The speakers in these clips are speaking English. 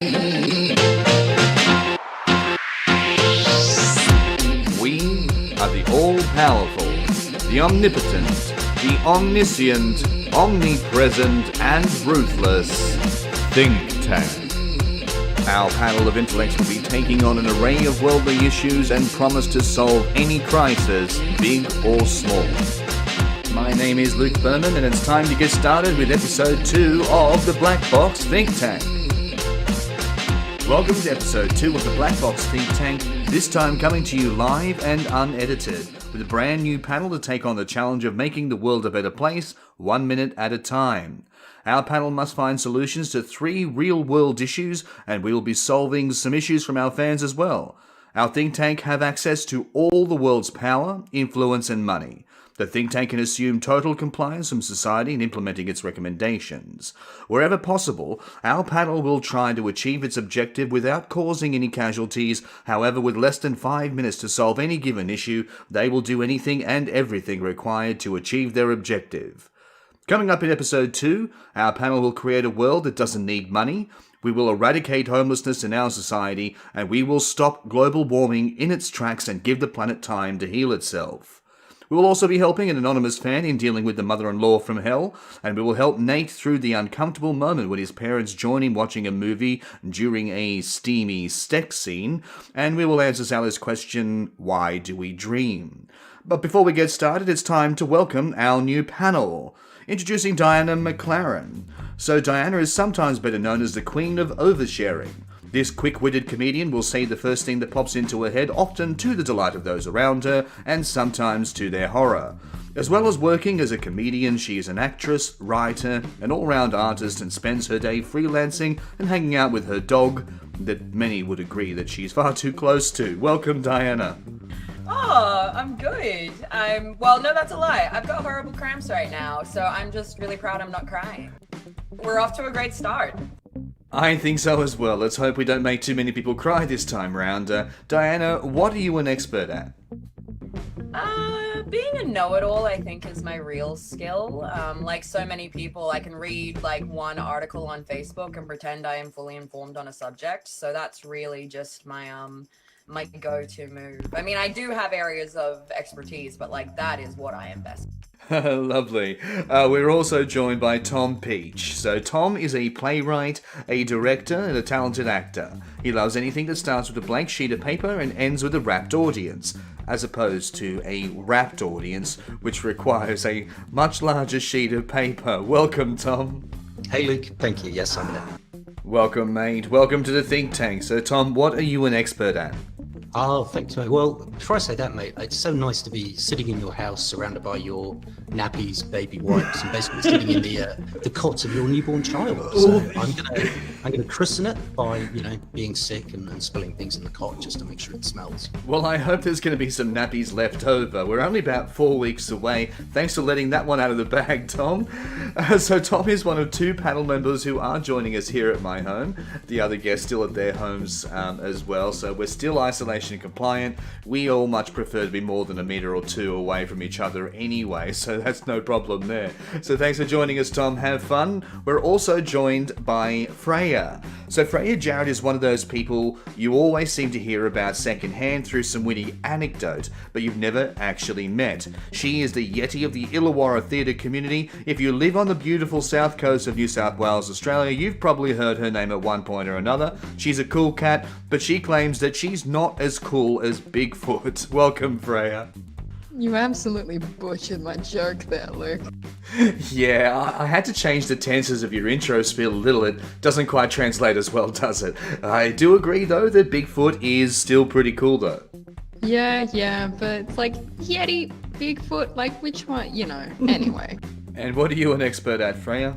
We are the all-powerful, the omnipotent, the omniscient, omnipresent, and ruthless Think Tank. Our panel of intellects will be taking on an array of worldly issues and promise to solve any crisis, big or small. My name is Luke Berman, and it's time to get started with episode 2 of the Black Box Think Tank. Welcome to episode 2 of the Black Box Think Tank, this time coming to you live and unedited, with a brand new panel to take on the challenge of making the world a better place, 1 minute at a time. Our panel must find solutions to 3 real-world issues, and we will be solving some issues from our fans as well. Our think tank have access to all the world's power, influence, and money. The think tank can assume total compliance from society in implementing its recommendations. Wherever possible, our panel will try to achieve its objective without causing any casualties. However, with less than 5 minutes to solve any given issue, they will do anything and everything required to achieve their objective. Coming up in episode 2, our panel will create a world that doesn't need money, we will eradicate homelessness in our society, and we will stop global warming in its tracks and give the planet time to heal itself. We will also be helping an anonymous fan in dealing with the mother-in-law from hell, and we will help Nate through the uncomfortable moment when his parents join him watching a movie during a steamy sex scene, and we will answer Sally's question, why do we dream? But before we get started, it's time to welcome our new panel. Introducing Diana McLaren. So Diana is sometimes better known as the Queen of Oversharing. This quick-witted comedian will say the first thing that pops into her head, often to the delight of those around her, and sometimes to their horror. As well as working as a comedian, she is an actress, writer, an all-round artist, and spends her day freelancing and hanging out with her dog, that many would agree that she's far too close to. Welcome, Diana. Oh, I'm good. Well, no, that's a lie. I've got horrible cramps right now, so I'm just really proud I'm not crying. We're off to a great start. I think so as well. Let's hope we don't make too many people cry this time round. Diana, what are you an expert at? Being a know-it-all, I think, is my real skill. Like so many people, I can read like one article on Facebook and pretend I am fully informed on a subject. So that's really just my go-to move. I mean, I do have areas of expertise, but like that is what I am best. Lovely. We're also joined by Tom Peach. So Tom is a playwright, a director, and a talented actor. He loves anything that starts with a blank sheet of paper and ends with a rapt audience, as opposed to a rapt audience, which requires a much larger sheet of paper. Welcome, Tom. Hey, Luke. Thank you. Yes, I'm there. Welcome, mate. Welcome to the Think Tank. So, Tom, what are you an expert at? Oh, thanks, mate. Well, before I say that, mate, it's so nice to be sitting in your house surrounded by your nappies, baby wipes, and basically sitting in the cots of your newborn child. So I'm gonna christen it by, being sick and spilling things in the cot just to make sure it smells. Well, I hope there's going to be some nappies left over. We're only about 4 weeks away. Thanks for letting that one out of the bag, Tom. So Tom is one of 2 panel members who are joining us here at my home. The other guests still at their homes as well. So we're still isolation compliant. We all much prefer to be more than a meter or 2 away from each other anyway, so that's no problem there. So thanks for joining us, Tom. Have fun. We're also joined by Freya. So Freya Jarrett is one of those people you always seem to hear about secondhand through some witty anecdote, but you've never actually met. She is the Yeti of the Illawarra theatre community. If you live on the beautiful south coast of New South Wales, Australia, you've probably heard her name at one point or another. She's a cool cat, but she claims that she's not as cool as Bigfoot. Welcome, Freya. You absolutely butchered my joke there, Luke. Yeah, I had to change the tenses of your intro spiel a little. It doesn't quite translate as well, does it? I do agree, though, that Bigfoot is still pretty cool, though. Yeah, but it's like Yeti, Bigfoot, like which one, anyway. And what are you an expert at, Freya?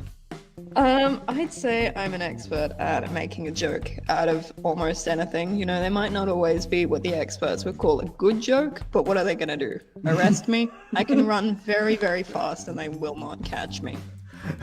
I'd say I'm an expert at making a joke out of almost anything. They might not always be what the experts would call a good joke, but what are they going to do? Arrest me? I can run very, very fast and they will not catch me.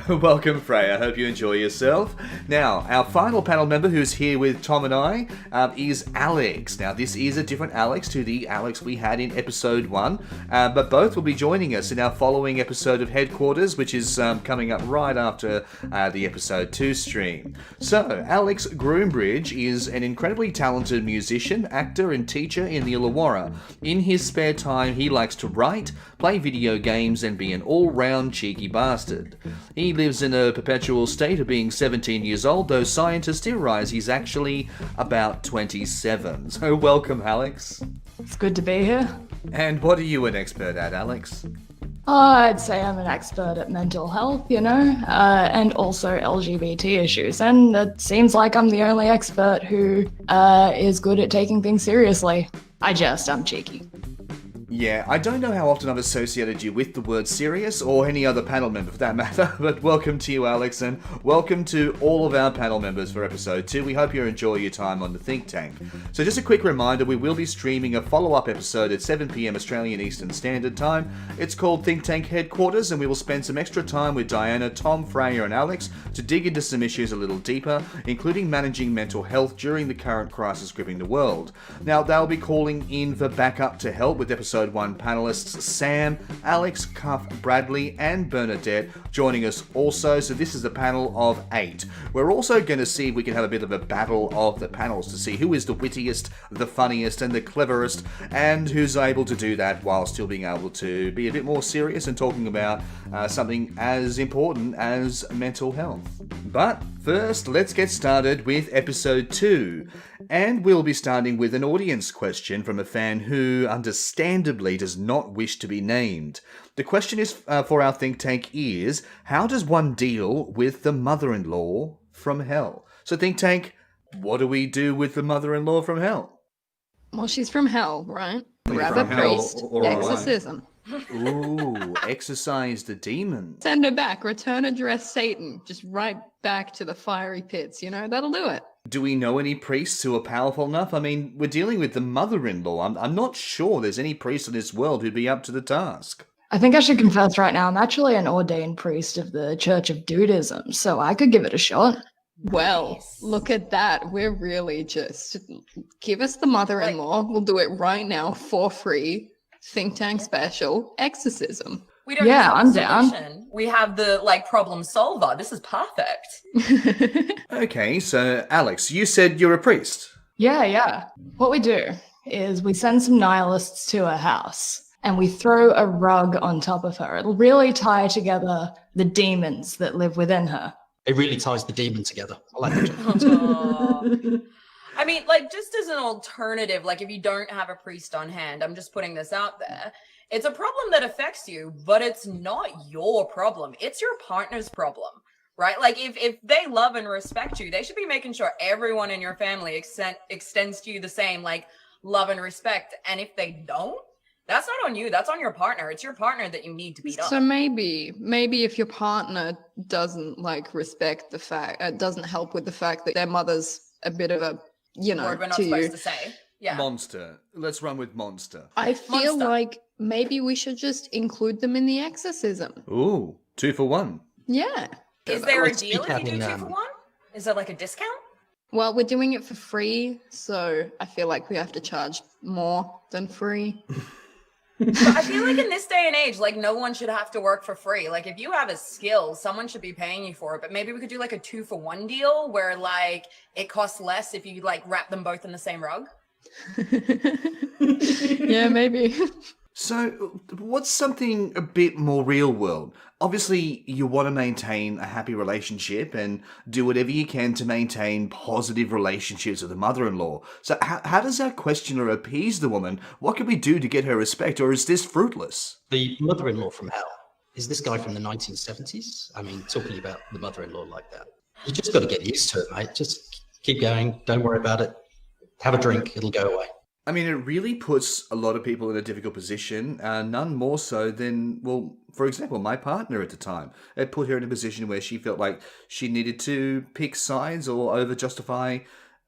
Welcome, Freya. Hope you enjoy yourself. Now, our final panel member who's here with Tom and I is Alex. Now, this is a different Alex to the Alex we had in episode 1, but both will be joining us in our following episode of Headquarters, which is coming up right after the episode 2 stream. So, Alex Groombridge is an incredibly talented musician, actor, and teacher in the Illawarra. In his spare time, he likes to write, play video games, and be an all-round cheeky bastard. He lives in a perpetual state of being 17 years old, though scientists theorize he's actually about 27. So welcome, Alex. It's good to be here. And what are you an expert at, Alex? I'd say I'm an expert at mental health, and also LGBT issues. And it seems like I'm the only expert who is good at taking things seriously. I'm cheeky. Yeah, I don't know how often I've associated you with the word serious, or any other panel member for that matter, but welcome to you, Alex, and welcome to all of our panel members for episode 2. We hope you enjoy your time on the Think Tank. So just a quick reminder, we will be streaming a follow-up episode at 7 PM Australian Eastern Standard Time. It's called Think Tank Headquarters, and we will spend some extra time with Diana, Tom, Freya, and Alex to dig into some issues a little deeper, including managing mental health during the current crisis gripping the world. Now, they'll be calling in for backup to help with episode 1 panelists Sam, Alex, Cuff, Bradley, and Bernadette joining us also. So this is a panel of 8. We're also going to see if we can have a bit of a battle of the panels to see who is the wittiest, the funniest, and the cleverest, and who's able to do that while still being able to be a bit more serious and talking about something as important as mental health. But first, let's get started with episode 2. And we'll be starting with an audience question from a fan who, understandably, does not wish to be named. The question is for our think tank is, how does one deal with the mother-in-law from hell? So think tank, what do we do with the mother-in-law from hell? Well, she's from hell, right? Grab a from hell, priest, all right. exorcism. Ooh, exorcise the demon. Send her back, return address Satan, just right back to the fiery pits, that'll do it. Do we know any priests who are powerful enough? I mean, we're dealing with the mother-in-law. I'm not sure there's any priest in this world who'd be up to the task. I think I should confess right now, I'm actually an ordained priest of the Church of Dudism, so I could give it a shot. Well, look at that. We're really just give us the mother-in-law. We'll do it right now for free. Think tank special exorcism. We don't Yeah, have I'm a down. solution. We have the problem solver. This is perfect. Okay, so Alex, you said you're a priest. Yeah. What we do is we send some nihilists to her house and we throw a rug on top of her. It'll really tie together the demons that live within her. It really ties the demon together. I like that. I mean, just as an alternative, if you don't have a priest on hand, I'm just putting this out there. It's a problem that affects you, but it's not your problem. It's your partner's problem, right? If they love and respect you, they should be making sure everyone in your family extends to you the same, love and respect. And if they don't, that's not on you. That's on your partner. It's your partner that you need to beat up. So maybe if your partner doesn't respect the fact, doesn't help with the fact that their mother's a bit of a, Word we're not to supposed you. to say. Yeah. Monster. Let's run with monster. I feel Monster. like maybe we should just include them in the exorcism. Ooh, 2 for 1. Yeah. Is there a Let's deal keep if you do having, 2 for 1? Is there a discount? Well, we're doing it for free, so I feel like we have to charge more than free. But I feel like in this day and age, no one should have to work for free. If you have a skill, someone should be paying you for it. But maybe we could do a 2 for 1 deal where it costs less if you wrap them both in the same rug. Yeah, maybe. So, what's something a bit more real world? Obviously, you want to maintain a happy relationship and do whatever you can to maintain positive relationships with the mother-in-law. So, how does our questioner appease the woman? What can we do to get her respect, or is this fruitless? The mother-in-law from hell. Is this guy from the 1970s? I mean, talking about the mother-in-law like that. You just got to get used to it, mate. Just keep going. Don't worry about it. Have a drink. It'll go away. I mean, it really puts a lot of people in a difficult position, none more so than, well, for example, my partner at the time. It put her in a position where she felt like she needed to pick sides or over-justify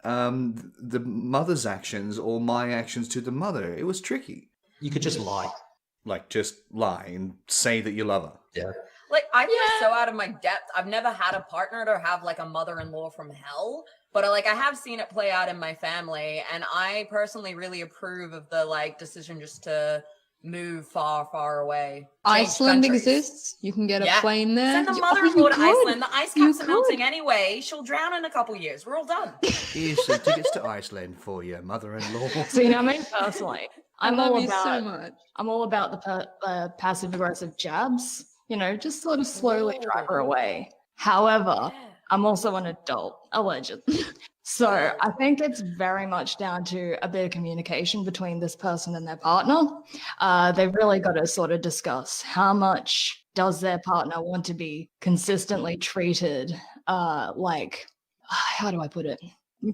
the mother's actions or my actions to the mother. It was tricky. You could just lie. Just lie and say that you love her. Yeah. Like, I feel so out of my depth. I've never had a partner or have like a mother-in-law from hell, but like I have seen it play out in my family, and I personally really approve of the like decision just to move far, far away. Change Iceland countries. exists. You can get a plane there. Send the You- mother-in-law you to could. Iceland. The ice You caps are melting could. anyway. She'll drown in a couple years. We're all done. Here's some tickets to Iceland for your mother-in-law. See, I mean, personally, I I'm love all you about so much. I'm all about the passive aggressive jabs. You know, just sort of slowly drive her away. However, I'm also an adult, allegedly. So I think it's very much down to a bit of communication between this person and their partner. They've really got to sort of discuss how much does their partner want to be consistently treated, how do I put it?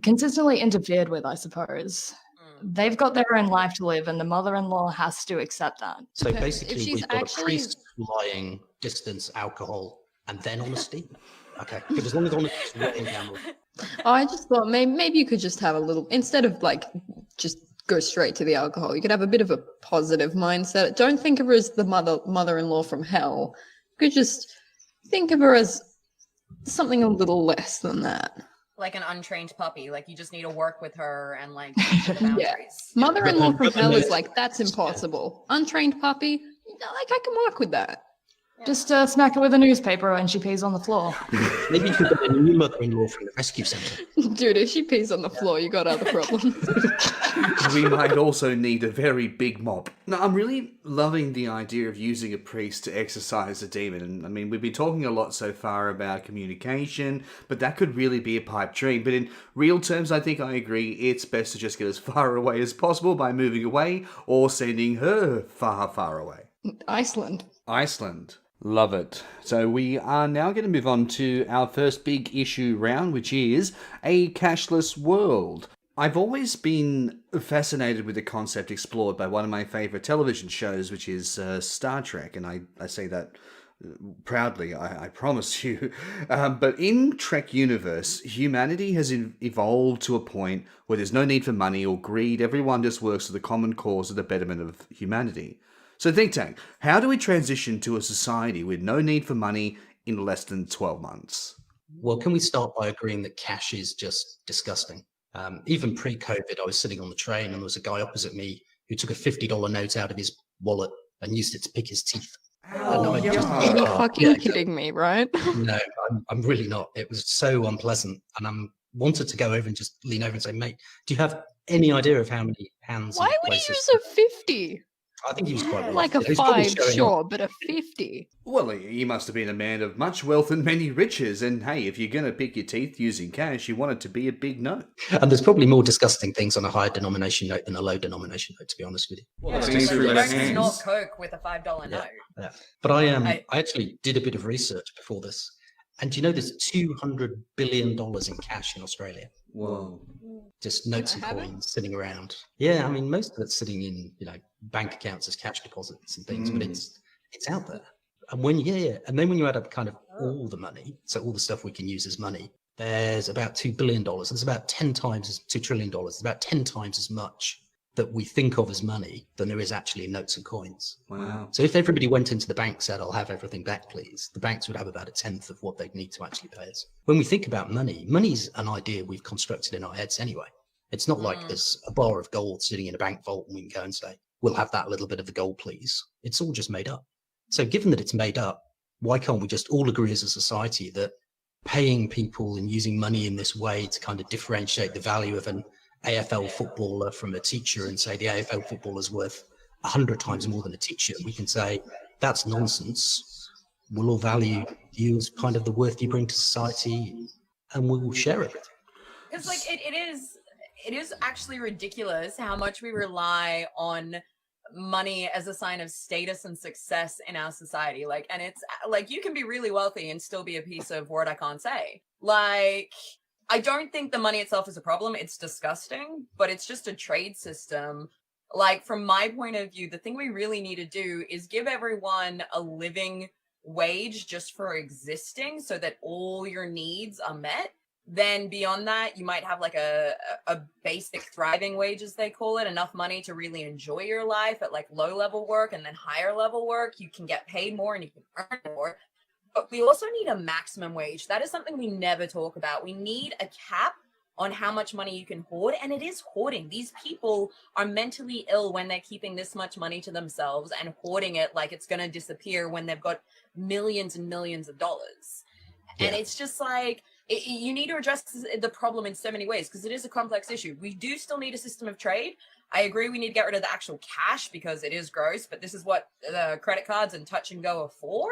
Consistently interfered with, I suppose. They've got their own life to live, and the mother-in-law has to accept that. So Okay, if basically, she's we've got actually- a priest, lying, distance, alcohol, and then honesty. Okay, but as long as honesty is weighing down. I just thought maybe you could just have a little, instead of like just go straight to the alcohol, you could have a bit of a positive mindset. Don't think of her as the mother-in-law from hell. You could just think of her as something a little less than that. Like an untrained puppy. Like you just need to work with her and like teach her the boundaries. Mother-in-law But from the hell is most- like, that's impossible. Untrained puppy, like I can work with that. Just smack her with a newspaper and she pees on the floor. Maybe you could get a new mother-in-law from the rescue centre. Dude, if she pees on the floor, you got other problems. We might also need a very big mop. Now, I'm really loving the idea of using a priest to exorcise a demon. And I mean, we've been talking a lot so far about communication, but that could really be a pipe dream. But in real terms, I think I agree it's best to just get as far away as possible by moving away or sending her far, far away. Iceland. Iceland. Love it. So we are now going to move on to our first big issue round, which is a cashless world. I've always been fascinated with the concept explored by one of my favourite television shows, which is Star Trek, and I say that proudly, I promise you. But in Trek universe, humanity has evolved to a point where there's no need for money or greed. Everyone just works for the common cause of the betterment of humanity. So Think Tank, how do we transition to a society with no need for money in less than 12 months? Well, can we start by agreeing that cash is just disgusting? Even pre-COVID, I was sitting on the train and there was a guy opposite me who took a $50 note out of his wallet and used it to pick his teeth. Oh, And I just- Are you fucking yeah, kidding me, right? No, I'm really not. It was so unpleasant. And I wanted to go over and just lean over and say, mate, do you have any idea of how many hands? Why and would he places? use a 50? I think he was quite well Like off. a He's probably 5, showing off. sure, but a 50. Well, he must have been a man of much wealth and many riches. And hey, if you're going to pick your teeth using cash, you want it to be a big note. And there's probably more disgusting things on a high denomination note than a low denomination note, to be honest with you. Yeah, that's like, through you their don't hands. snort Coke with a $5 note. Yeah. But I I- actually did a bit of research before this. And do you know there's $200 billion in cash in Australia? Whoa. Just notes and have it? coins sitting around. Yeah, I mean, most of it's sitting in, bank accounts as cash deposits and things, but it's out there. And and then when you add up kind of all the money, so all the stuff we can use as money, there's about $2 billion. There's about 10 times $2 trillion. There's about 10 times as much that we think of as money than there is actually in notes and coins. Wow. So if everybody went into the bank and said, I'll have everything back, please, the banks would have about a tenth of what they'd need to actually pay us. When we think about money, money's an idea we've constructed in our heads anyway. It's not like there's a bar of gold sitting in a bank vault and we can go and say, we'll have that little bit of the gold, please. It's all just made up. So given that it's made up, why can't we just all agree as a society that paying people and using money in this way to kind of differentiate the value of an AFL footballer from a teacher and say the AFL footballer's worth 100 times more than a teacher, we can say that's nonsense. We'll all value you as kind of the worth you bring to society and we'll share it. Because like it is actually ridiculous how much we rely on money as a sign of status and success in our society. Like, and it's like you can be really wealthy and still be a piece of word I can't say. Like, I don't think the money itself is a problem. It's disgusting, but it's just a trade system. Like, from my point of view, the thing we really need to do is give everyone a living wage just for existing so that all your needs are met. Then beyond that, you might have like a basic thriving wage, as they call it, enough money to really enjoy your life at like low level work, and then higher level work, you can get paid more and you can earn more. But we also need a maximum wage. That is something we never talk about. We need a cap on how much money you can hoard, and it is hoarding. These people are mentally ill when they're keeping this much money to themselves and hoarding it like it's going to disappear when they've got millions and millions of dollars. Yeah. And it's just like, you need to address the problem in so many ways because it is a complex issue. We do still need a system of trade. I agree we need to get rid of the actual cash because it is gross, but this is what the credit cards and touch and go are for.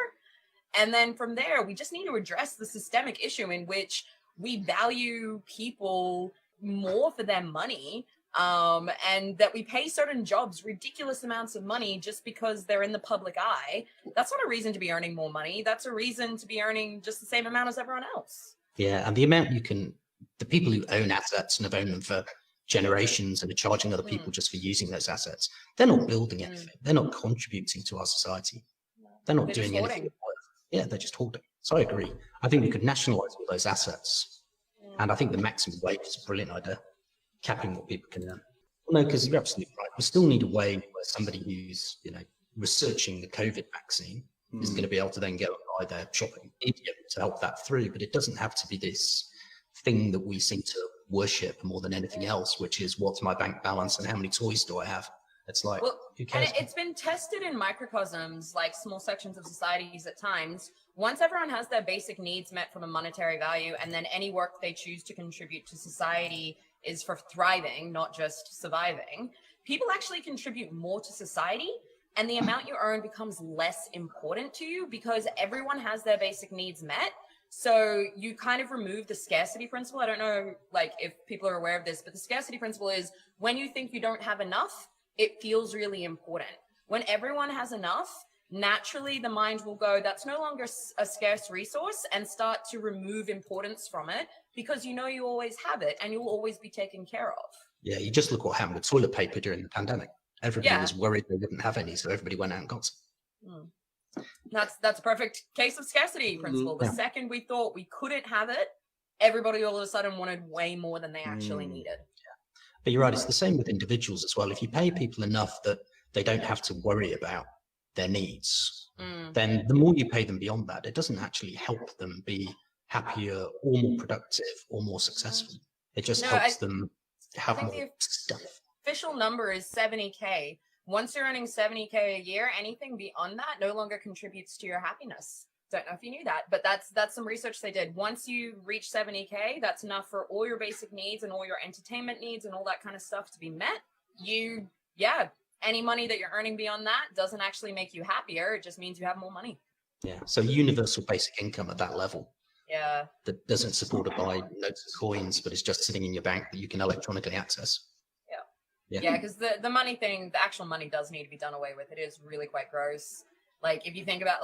And then from there, we just need to address the systemic issue in which we value people more for their money, and that we pay certain jobs ridiculous amounts of money just because they're in the public eye. That's not a reason to be earning more money. That's a reason to be earning just the same amount as everyone else. Yeah, and the amount the people who own assets and have owned them for generations and are charging other people just for using those assets, they're not building anything. They're not contributing to our society. They're not doing anything. Yeah, they're just holding. So I agree. I think we could nationalize all those assets. And I think the maximum wage is a brilliant idea, capping what people can earn. Well, no, because you're absolutely right. We still need a way where somebody who's, researching the COVID vaccine is going to be able to then go and buy their shopping. We need to be able to help that through, but it doesn't have to be this thing that we seem to worship more than anything else, which is what's my bank balance and how many toys do I have? It's like, who cares? And it's been tested in microcosms, like small sections of societies at times. Once everyone has their basic needs met from a monetary value, and then any work they choose to contribute to society is for thriving, not just surviving, people actually contribute more to society, and the amount you earn becomes less important to you because everyone has their basic needs met. So you kind of remove the scarcity principle. I don't know, if people are aware of this, but the scarcity principle is when you think you don't have enough, it feels really important. When everyone has enough, naturally the mind will go, that's no longer a scarce resource, and start to remove importance from it because you always have it and you'll always be taken care of. Yeah, you just look what happened with toilet paper during the pandemic. Everybody was worried they wouldn't have any, so everybody went out and got some. That's a perfect case of scarcity principle. The second we thought we couldn't have it, everybody all of a sudden wanted way more than they actually needed. But you're right, it's the same with individuals as well. If you pay people enough that they don't have to worry about their needs, then the more you pay them beyond that, it doesn't actually help them be happier or more productive or more successful. It just helps them have more stuff. Official number is 70K. Once you're earning 70K a year, anything beyond that no longer contributes to your happiness. Don't know if you knew that, but that's some research they did. Once you reach 70K, that's enough for all your basic needs and all your entertainment needs and all that kind of stuff to be met. Any money that you're earning beyond that doesn't actually make you happier. It just means you have more money. Yeah. So universal basic income at that level. Yeah. That doesn't support it by notes and coins, but it's just sitting in your bank that you can electronically access. Yeah, because the money thing, the actual money does need to be done away with. It is really quite gross. If you think about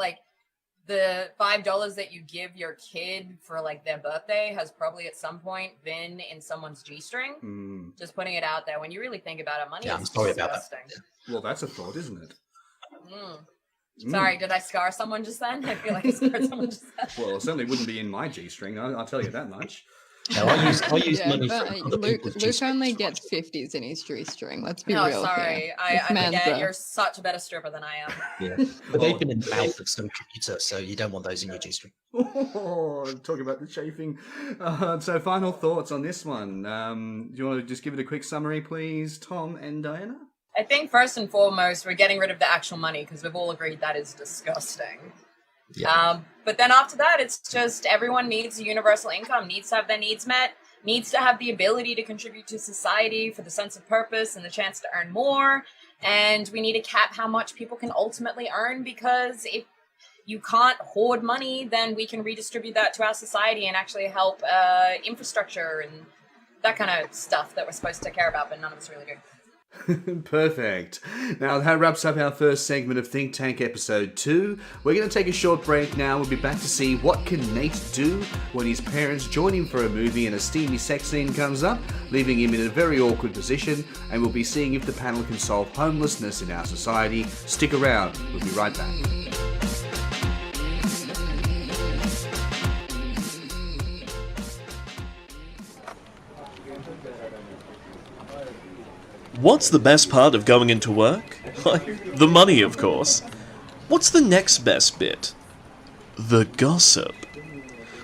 the $5 that you give your kid for their birthday has probably at some point been in someone's G-string. Just putting it out there. When you really think about it, money is disgusting. About that. Yeah. Well, that's a thought, isn't it? Sorry, did I scar someone just then? I feel like I scarred someone just then. Well, it certainly wouldn't be in my G-string. I'll tell you that much. No, I use money from other people's Luke only gets 50s in his G-string. Let's be real. No, sorry. I forget you're such a better stripper than I am. Yeah, but they've been in the mouth of some computer, so you don't want those in your G-string. Talking about the chafing. So final thoughts on this one. Do you want to just give it a quick summary, please, Tom and Diana? I think first and foremost, we're getting rid of the actual money because we've all agreed that is disgusting. Yeah. But then after that, it's just everyone needs a universal income, needs to have their needs met, needs to have the ability to contribute to society for the sense of purpose and the chance to earn more. And we need to cap how much people can ultimately earn, because if you can't hoard money, then we can redistribute that to our society and actually help infrastructure and that kind of stuff that we're supposed to care about, but none of us really do. Perfect. Now that wraps up our first segment of Think Tank episode 2. We're going to take a short break now. We'll be back to see what can Nate do when his parents join him for a movie and a steamy sex scene comes up, leaving him in a very awkward position, and we'll be seeing if the panel can solve homelessness in our society. Stick around. We'll be right back. What's the best part of going into work? The money, of course. What's the next best bit? the gossip.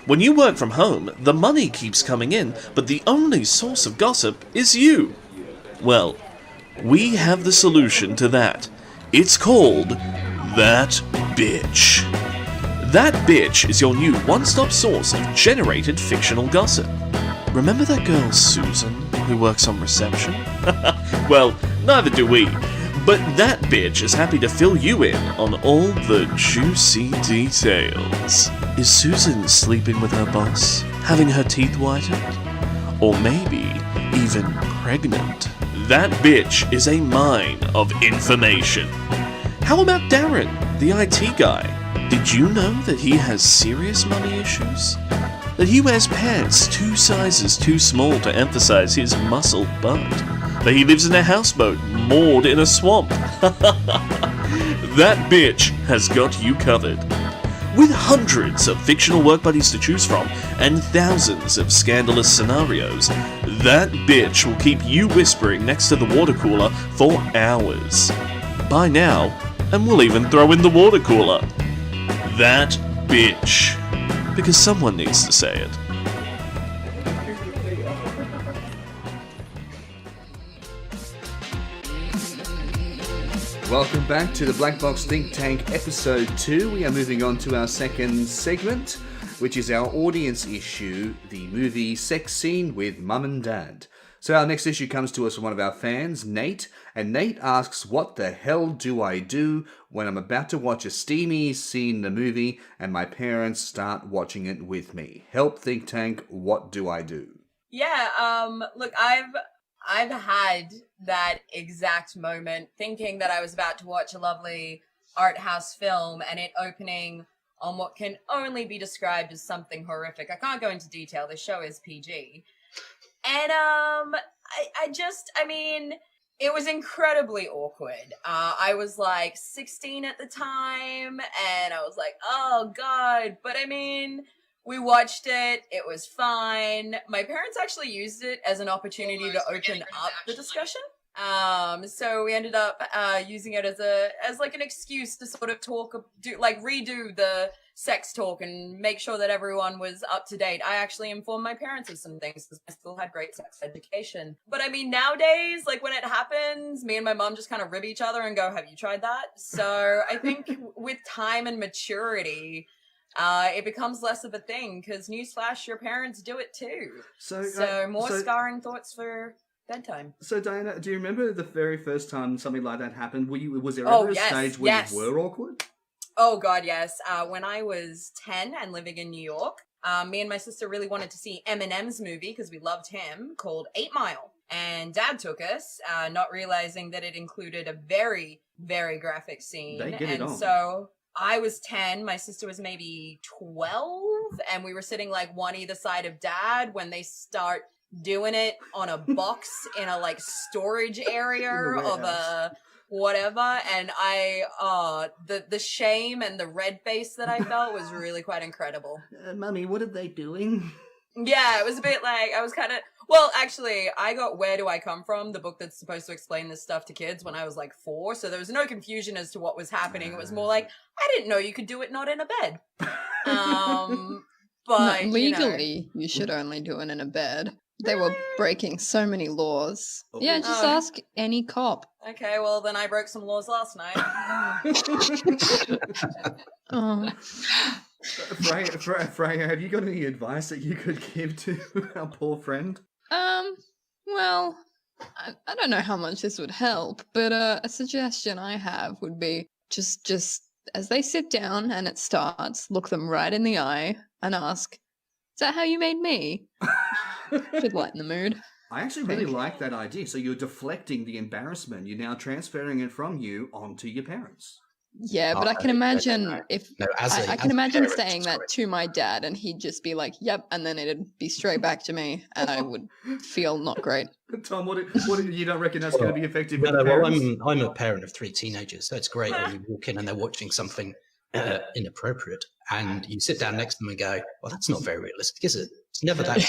When you work from home, the money keeps coming in, but the only source of gossip is you. Well, we have the solution to that. It's called That Bitch. That Bitch is your new one-stop source of generated fictional gossip. Remember that girl Susan, who works on reception? Well, neither do we. But that bitch is happy to fill you in on all the juicy details. Is Susan sleeping with her boss? Having her teeth whitened? Or maybe even pregnant? That bitch is a mine of information. How about Darren, the IT guy? Did you know that he has serious money issues? That he wears pants 2 sizes too small to emphasize his muscle butt? That he lives in a houseboat moored in a swamp? That bitch has got you covered. With hundreds of fictional work buddies to choose from and thousands of scandalous scenarios, that bitch will keep you whispering next to the water cooler for hours. Buy now, and we'll even throw in the water cooler. That bitch. Because someone needs to say it. Welcome back to the Black Box Think Tank episode 2. We are moving on to our second segment, which is our audience issue, the movie sex scene with mum and dad. So our next issue comes to us from one of our fans, Nate, and Nate asks, what the hell do I do when I'm about to watch a steamy scene in the movie and my parents start watching it with me? Help, Think Tank, what do I do? Yeah, look, I've had that exact moment thinking that I was about to watch a lovely art house film and it opening on what can only be described as something horrific. I can't go into detail. The show is PG. And, it was incredibly awkward. I was like 16 at the time and I was like, oh God. But I mean, we watched it. It was fine. My parents actually used it as an opportunity to open up the discussion. So we ended up using it as an excuse to sort of redo the sex talk and make sure that everyone was up to date. I actually informed my parents of some things because I still had great sex education. But I mean, nowadays, like when it happens, me and my mom just kind of rib each other and go, have you tried that? So I think with time and maturity, it becomes less of a thing because newsflash, your parents do it too. So more scarring thoughts for bedtime. So Diana, do you remember the very first time something like that happened? Was there ever a stage where you were awkward? Oh God, yes. When I was 10 and living in New York, me and my sister really wanted to see Eminem's movie because we loved him, called 8 Mile. And Dad took us, not realizing that it included a very, very graphic scene. They get it on. So I was 10, my sister was maybe 12, and we were sitting like one either side of Dad when they start doing it on a box in a like storage area of a whatever, and the shame and the red face that I felt was really quite incredible. Mummy, what are they doing? Yeah, it was a bit like, I was kind of, well, actually, I got Where Do I Come From, the book that's supposed to explain this stuff to kids, when I was like 4, so there was no confusion as to what was happening. It was more like, I didn't know you could do it not in a bed. But legally, you should only do it in a bed. They were breaking so many laws. Yeah, just ask any cop. Okay, well, then I broke some laws last night. Freya, have you got any advice that you could give to our poor friend? Well, I don't know how much this would help, but a suggestion I have would be just as they sit down and it starts, look them right in the eye and ask, is that how you made me? Should lighten the mood. I actually really like that idea. So you're deflecting the embarrassment. You're now transferring it from you onto your parents. Yeah, but I can imagine I can imagine saying that to my dad and he'd just be like, yep, and then it'd be straight back to me and I would feel not great. Tom, what you don't reckon that's going to be effective with No, parents? well, I'm a parent of 3 teenagers, so it's great when you walk in and they're watching something inappropriate and you sit down next to them and go, well, that's not very realistic, is it? It's never that.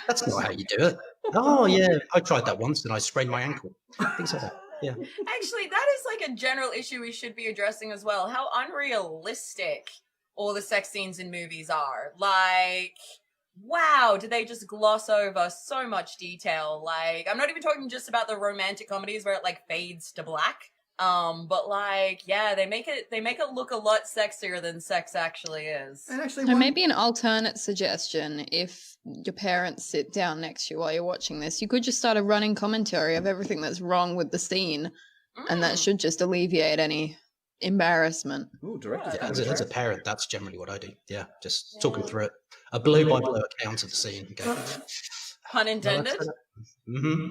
That's not how you do it. Oh, yeah, I tried that once and I sprained my ankle. Things like that. Yeah. Actually, that is like a general issue we should be addressing as well. How unrealistic all the sex scenes in movies are. Like, wow, do they just gloss over so much detail? Like, I'm not even talking just about the romantic comedies where it like fades to black. But like, yeah, they make it look a lot sexier than sex actually is. And actually, So maybe an alternate suggestion, if your parents sit down next to you while you're watching this, you could just start a running commentary of everything that's wrong with the scene, and that should just alleviate any embarrassment. Ooh, director's Yeah, cut. as a parent, that's generally what I do. Yeah, just talking through it. A blow-by-blow account of the scene. Okay. Pun intended. Mm-hmm.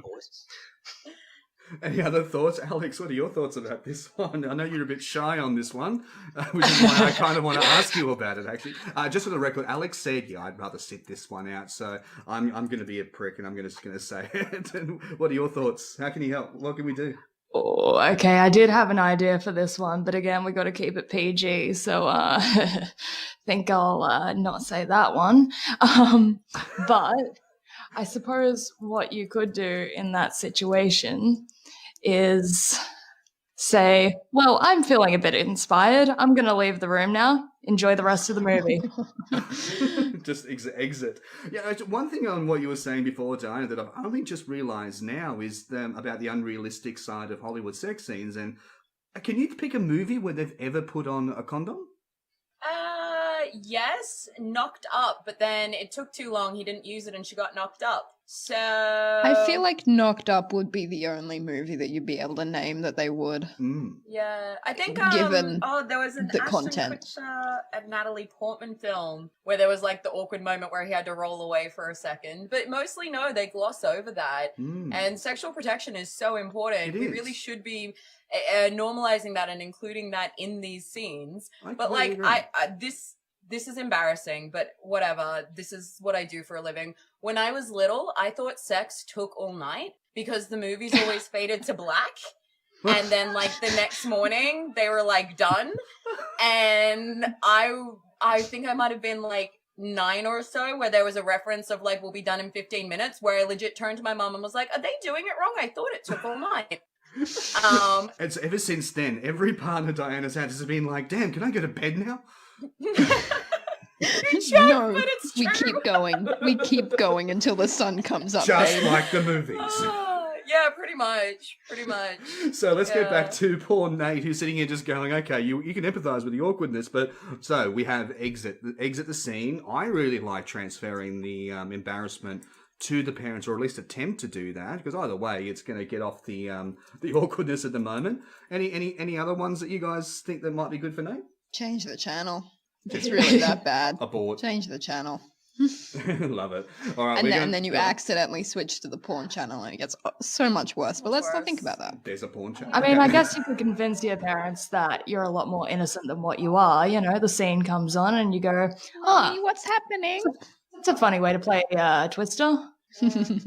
Any other thoughts? Alex, what are your thoughts about this one? I know you're a bit shy on this one, which is why I kind of want to ask you about it, actually. Just for the record, Alex said, yeah, I'd rather sit this one out, so I'm going to be a prick and I'm just going to say it. And what are your thoughts? How can you help? What can we do? Oh, okay. I did have an idea for this one, but again, we got to keep it PG. So, think I'll not say that one. But I suppose what you could do in that situation is say, well, I'm feeling a bit inspired. I'm going to leave the room now. Enjoy the rest of the movie. Just exit. Yeah, one thing on what you were saying before, Diana, that I've only just realised now is about the unrealistic side of Hollywood sex scenes. And can you pick a movie where they've ever put on a condom? Yes, Knocked Up, but then it took too long. He didn't use it and she got knocked up. So I feel like Knocked Up would be the only movie that you'd be able to name that they would. Yeah, I think Given there was an the Ashton content. Kutcher and Natalie Portman film where there was like the awkward moment where he had to roll away for a second, but mostly no, they gloss over that. And sexual protection is so important. We really should be normalizing that and including that in these scenes. But like, this is embarrassing, but whatever. This is what I do for a living. When I was little, I thought sex took all night because the movies always faded to black. And then like the next morning they were like done. And I think I might have been like 9 or so where there was a reference of like, we'll be done in 15 minutes, where I legit turned to my mom and was like, are they doing it wrong? I thought it took all night. It's ever since then, every partner Diana's had has been like, damn, can I go to bed now? No, we keep going. We keep going until the sun comes up. Just babe. like the movies. Yeah, pretty much. So let's get back to poor Nate, who's sitting here just going, okay, you can empathise with the awkwardness, but so we have exit the scene. I really like transferring the embarrassment to the parents, or at least attempt to do that, because either way, it's going to get off the awkwardness at the moment. Any other ones that you guys think that might be good for Nate? Change the channel. If it's really that bad. Abort. Change the channel. Love it. All right, and then you accidentally switch to the porn channel and it gets so much worse. But let's not think about that. There's a porn channel. I mean, I guess you could convince your parents that you're a lot more innocent than what you are. You know, the scene comes on and you go, Mommy, what's happening? it's a funny way to play Twister.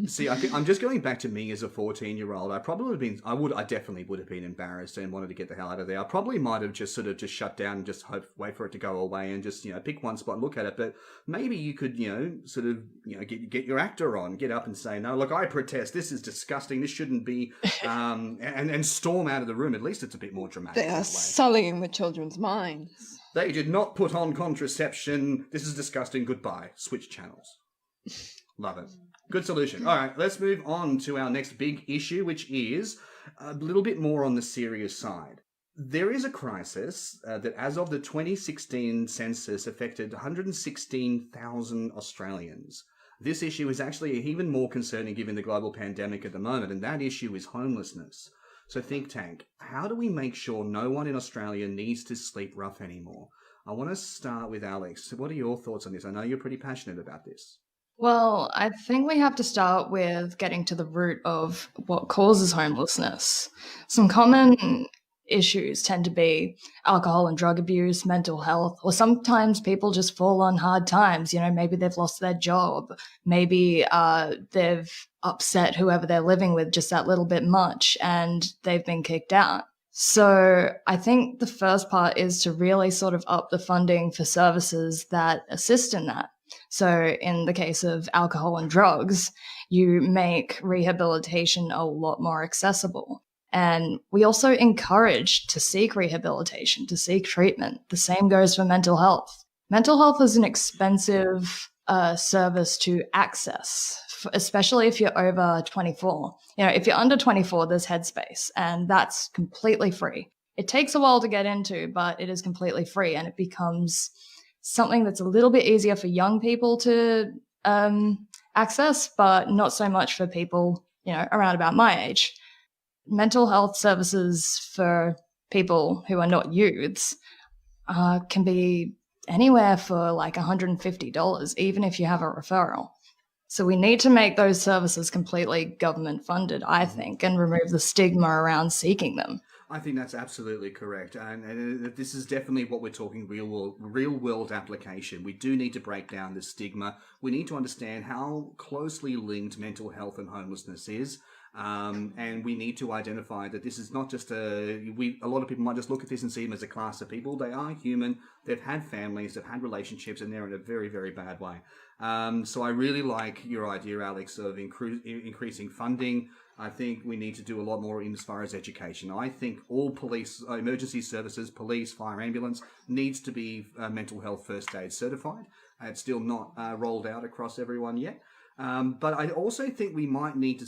See, I'm just going back to me as a 14-year-old. I definitely would have been embarrassed and wanted to get the hell out of there. I probably might have just sort of just shut down and just wait for it to go away and just, pick one spot and look at it. But maybe you could, get your actor on, get up and say, no, look, I protest. This is disgusting. This shouldn't be, and storm out of the room. At least it's a bit more dramatic. They are sullying the children's minds. They did not put on contraception. This is disgusting. Goodbye. Switch channels. Love it. Good solution. All right, let's move on to our next big issue, which is a little bit more on the serious side. There is a crisis that, as of the 2016 census, affected 116,000 Australians. This issue is actually even more concerning given the global pandemic at the moment, and that issue is homelessness. So Think Tank, how do we make sure no one in Australia needs to sleep rough anymore? I want to start with Alex. What are your thoughts on this? I know you're pretty passionate about this. Well, I think we have to start with getting to the root of what causes homelessness. Some common issues tend to be alcohol and drug abuse, mental health, or sometimes people just fall on hard times. Maybe they've lost their job. Maybe they've upset whoever they're living with just that little bit much and they've been kicked out. So I think the first part is to really sort of up the funding for services that assist in that. So in the case of alcohol and drugs, you make rehabilitation a lot more accessible. And we also encourage to seek rehabilitation, to seek treatment. The same goes for mental health. mental health is an expensive service to access, especially if you're over 24. If you're under 24, there's Headspace, and that's completely free. It takes a while to get into, but it is completely free, and it becomes something that's a little bit easier for young people to access, but not so much for people, around about my age. Mental health services for people who are not youths can be anywhere for like $150, even if you have a referral. So we need to make those services completely government funded, I think, and remove the stigma around seeking them. I think that's absolutely correct, and this is definitely what we're talking real world application. We do need to break down this stigma. We need to understand how closely linked mental health and homelessness is. And we need to identify that this is not just a lot of people might just look at this and see them as a class of people. They are human. They've had families, they've had relationships, and they're in a very, very bad way. So I really like your idea, Alex, of increasing funding. I think we need to do a lot more in as far as education. I think all police, emergency services, police, fire, ambulance needs to be mental health first aid certified. It's still not rolled out across everyone yet. But I also think we might need to,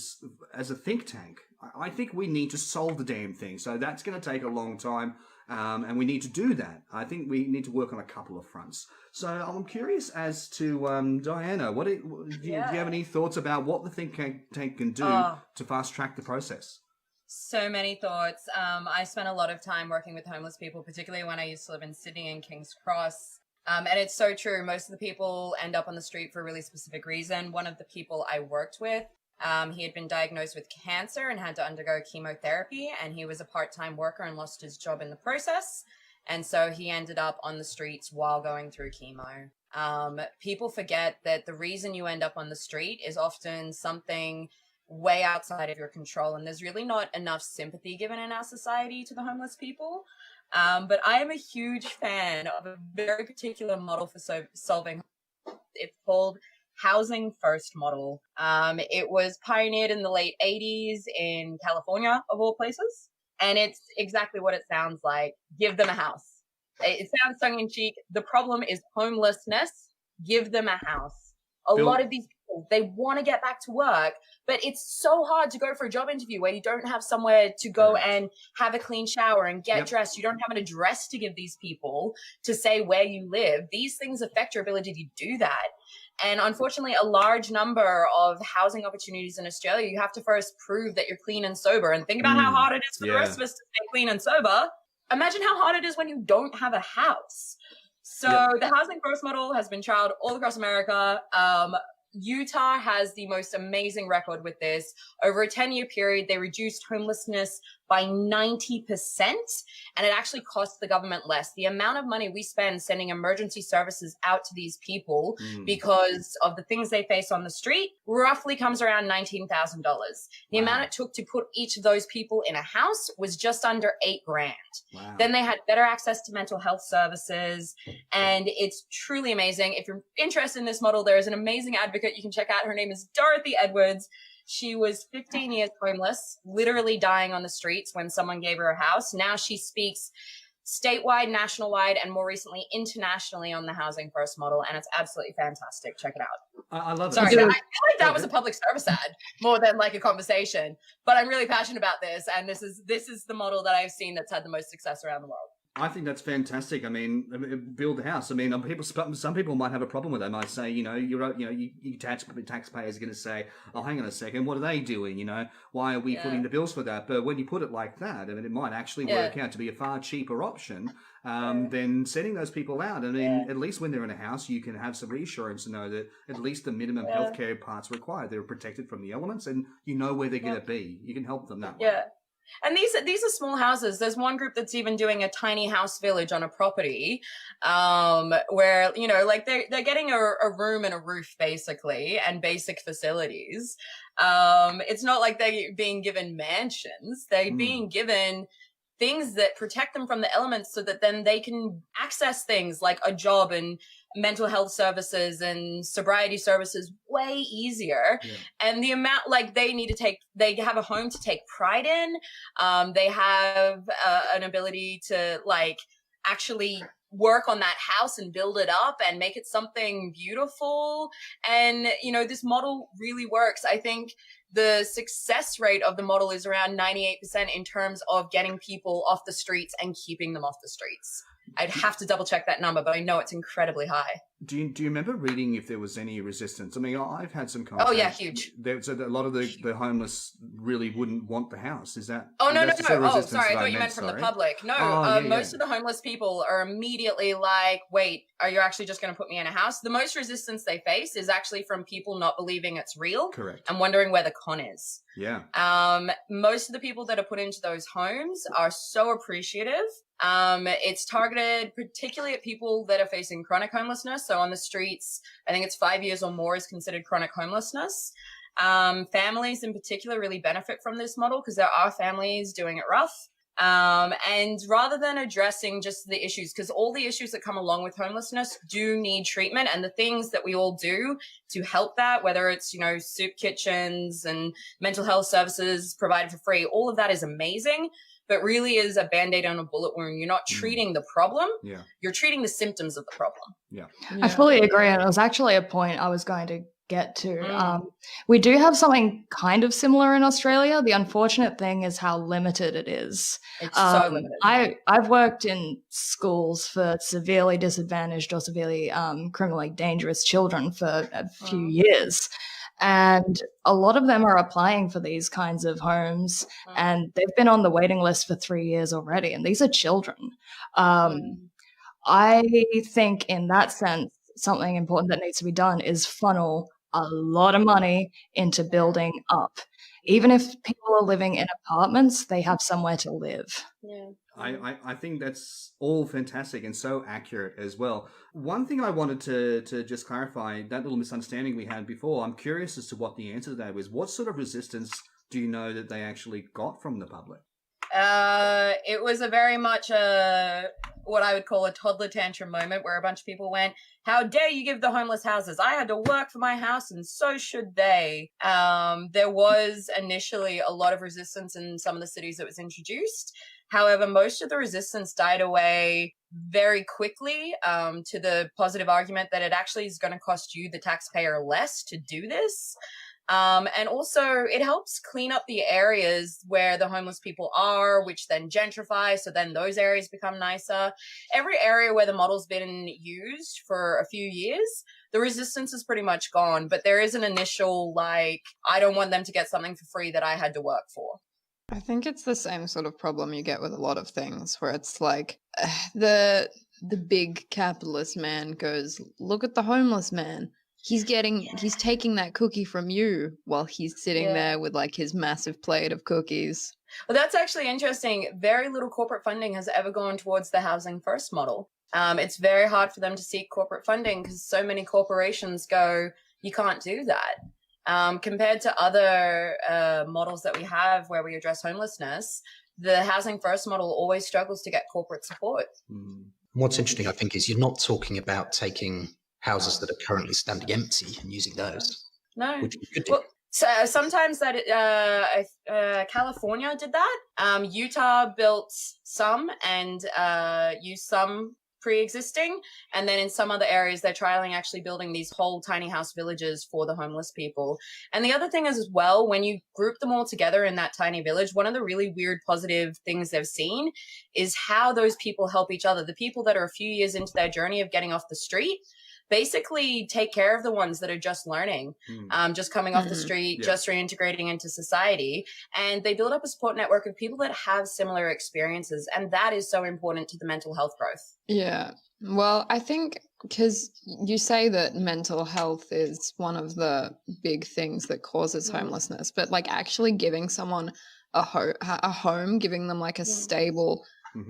as a think tank, I think we need to solve the damn thing. So that's going to take a long time, and we need to do that. I think we need to work on a couple of fronts. So I'm curious as to, Diana, do you have any thoughts about what the think tank can do to fast track the process? So many thoughts. I spent a lot of time working with homeless people, particularly when I used to live in Sydney and King's Cross. And it's so true. Most of the people end up on the street for a really specific reason. One of the people I worked with, he had been diagnosed with cancer and had to undergo chemotherapy. And he was a part-time worker and lost his job in the process. And so he ended up on the streets while going through chemo. People forget that the reason you end up on the street is often something way outside of your control. And there's really not enough sympathy given in our society to the homeless people. But I am a huge fan of a very particular model for solving. It's called Housing First model. It was pioneered in the late 80s in California, of all places. And it's exactly what it sounds like. Give them a house. It sounds tongue-in-cheek. The problem is homelessness. Give them a house. A lot of these people, they want to get back to work, but it's so hard to go for a job interview where you don't have somewhere to go and have a clean shower and get dressed. You don't have an address to give these people to say where you live. These things affect your ability to do that. And unfortunately, a large number of housing opportunities in Australia, you have to first prove that you're clean and sober. And think about how hard it is for the rest of us to stay clean and sober. Imagine how hard it is when you don't have a house. So the Housing First model has been trialed all across America. Utah has the most amazing record with this. Over a 10-year period, they reduced homelessness by 90%, and it actually costs the government less. The amount of money we spend sending emergency services out to these people because of the things they face on the street roughly comes around $19,000. The amount it took to put each of those people in a house was just under $8,000. Wow. Then they had better access to mental health services, and it's truly amazing. If you're interested in this model, there is an amazing advocate you can check out. Her name is Dorothy Edwards. She was 15 years homeless, literally dying on the streets when someone gave her a house. Now she speaks statewide, national-wide, and more recently internationally on the Housing First model, and it's absolutely fantastic. Check it out. I love it. Sorry, I feel like that was a public service ad more than like a conversation, but I'm really passionate about this, and this is the model that I've seen that's had the most success around the world. I think that's fantastic. I mean, build a house. I mean, some people might have a problem with that. They might say, you taxpayers are going to say, oh, hang on a second, what are they doing? Why are we putting the bills for that? But when you put it like that, I mean, it might actually work out to be a far cheaper option than sending those people out. I mean, at least when they're in a house, you can have some reassurance to know that at least the minimum healthcare parts required, they're protected from the elements, and you know where they're going to be. You can help them that way. Yeah. And these are small houses. There's one group that's even doing a tiny house village on a property, where, like they're getting a room and a roof basically, and basic facilities. It's not like they're being given mansions. They're being given things that protect them from the elements so that then they can access things like a job and mental health services and sobriety services way easier. And the amount, like, they have a home to take pride in. They have an ability to, like, actually work on that house and build it up and make it something beautiful. And, you know, this model really works. I think the success rate of the model is around 98% in terms of getting people off the streets and keeping them off the streets. I'd have to double check that number, but I know it's incredibly high. Do you remember reading if there was any resistance? I mean, I've had some contacts. Oh yeah, huge. So a lot of the homeless really wouldn't want the house. Is that? Oh no. that's the sort of Oh, resistance sorry. I that thought you meant from the sorry. public. No, most of the homeless people are immediately like, "Wait, are you actually just going to put me in a house?" The most resistance they face is actually from people not believing it's real. Correct. And wondering where the con is. Yeah. Most of the people that are put into those homes are so appreciative. It's targeted particularly at people that are facing chronic homelessness. So on the streets, I think it's 5 years or more is considered chronic homelessness. Families in particular really benefit from this model because there are families doing it rough. And rather than addressing just the issues, because all the issues that come along with homelessness do need treatment, and the things that we all do to help that, whether it's, you know, soup kitchens and mental health services provided for free, all of that is amazing, but really is a Band-Aid on a bullet wound. You're not treating the problem. Yeah. You're treating the symptoms of the problem. Yeah. I fully agree. And it was actually a point I was going to get to. We do have something kind of similar in Australia. The unfortunate thing is how limited it is. It's so limited. I've worked in schools for severely disadvantaged or severely criminally dangerous children for a few years. And a lot of them are applying for these kinds of homes, and they've been on the waiting list for 3 years already. And these are children. I think in that sense, something important that needs to be done is funnel a lot of money into building up. Even if people are living in apartments, they have somewhere to live. Yeah. I think that's all fantastic and so accurate as well. One thing I wanted to just clarify, that little misunderstanding we had before, I'm curious as to what the answer to that was. What sort of resistance do you know that they actually got from the public? It was a very much what I would call a toddler tantrum moment where a bunch of people went, "How dare you give the homeless houses? I had to work for my house and so should they." There was initially a lot of resistance in some of the cities that was introduced. However, most of the resistance died away very quickly to the positive argument that it actually is going to cost you, the taxpayer, less to do this. And also it helps clean up the areas where the homeless people are, which then gentrify. So then those areas become nicer. Every area where the model's been used for a few years, the resistance is pretty much gone. But there is an initial, like, I don't want them to get something for free that I had to work for. I think it's the same sort of problem you get with a lot of things where it's like the big capitalist man goes, "Look at the homeless man. He's taking that cookie from you while he's sitting there with like his massive plate of cookies." Well, that's actually interesting. Very little corporate funding has ever gone towards the housing first model. It's very hard for them to seek corporate funding because so many corporations go, "You can't do that." Compared to other models that we have where we address homelessness, the housing first model always struggles to get corporate support. What's interesting, I think, is you're not talking about taking houses that are currently standing empty and using those. No. Which you could do. Well, so sometimes that California did that. Utah built some and used some pre-existing, and then in some other areas they're trialing actually building these whole tiny house villages for the homeless people. And the other thing is as well, when you group them all together in that tiny village, one of the really weird positive things they've seen is how those people help each other. The people that are a few years into their journey of getting off the street basically take care of the ones that are just learning, just coming off the street, just reintegrating into society. And they build up a support network of people that have similar experiences. And that is so important to the mental health growth. Yeah. Well, I think because you say that mental health is one of the big things that causes homelessness, but like actually giving someone a home, giving them like a stable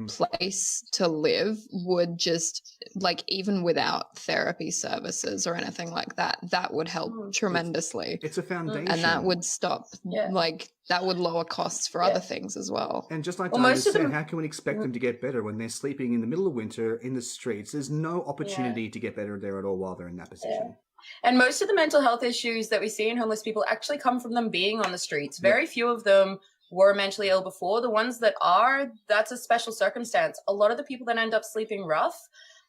place to live would just, like, even without therapy services or anything like that, that would help tremendously. It's a foundation. And that would stop, like, that would lower costs for other things as well. And just like Diana said, how can we expect them to get better when they're sleeping in the middle of winter in the streets? There's no opportunity to get better there at all while they're in that position. And most of the mental health issues that we see in homeless people actually come from them being on the streets. Very few of them were mentally ill before. The ones that are, that's a special circumstance. A lot of the people that end up sleeping rough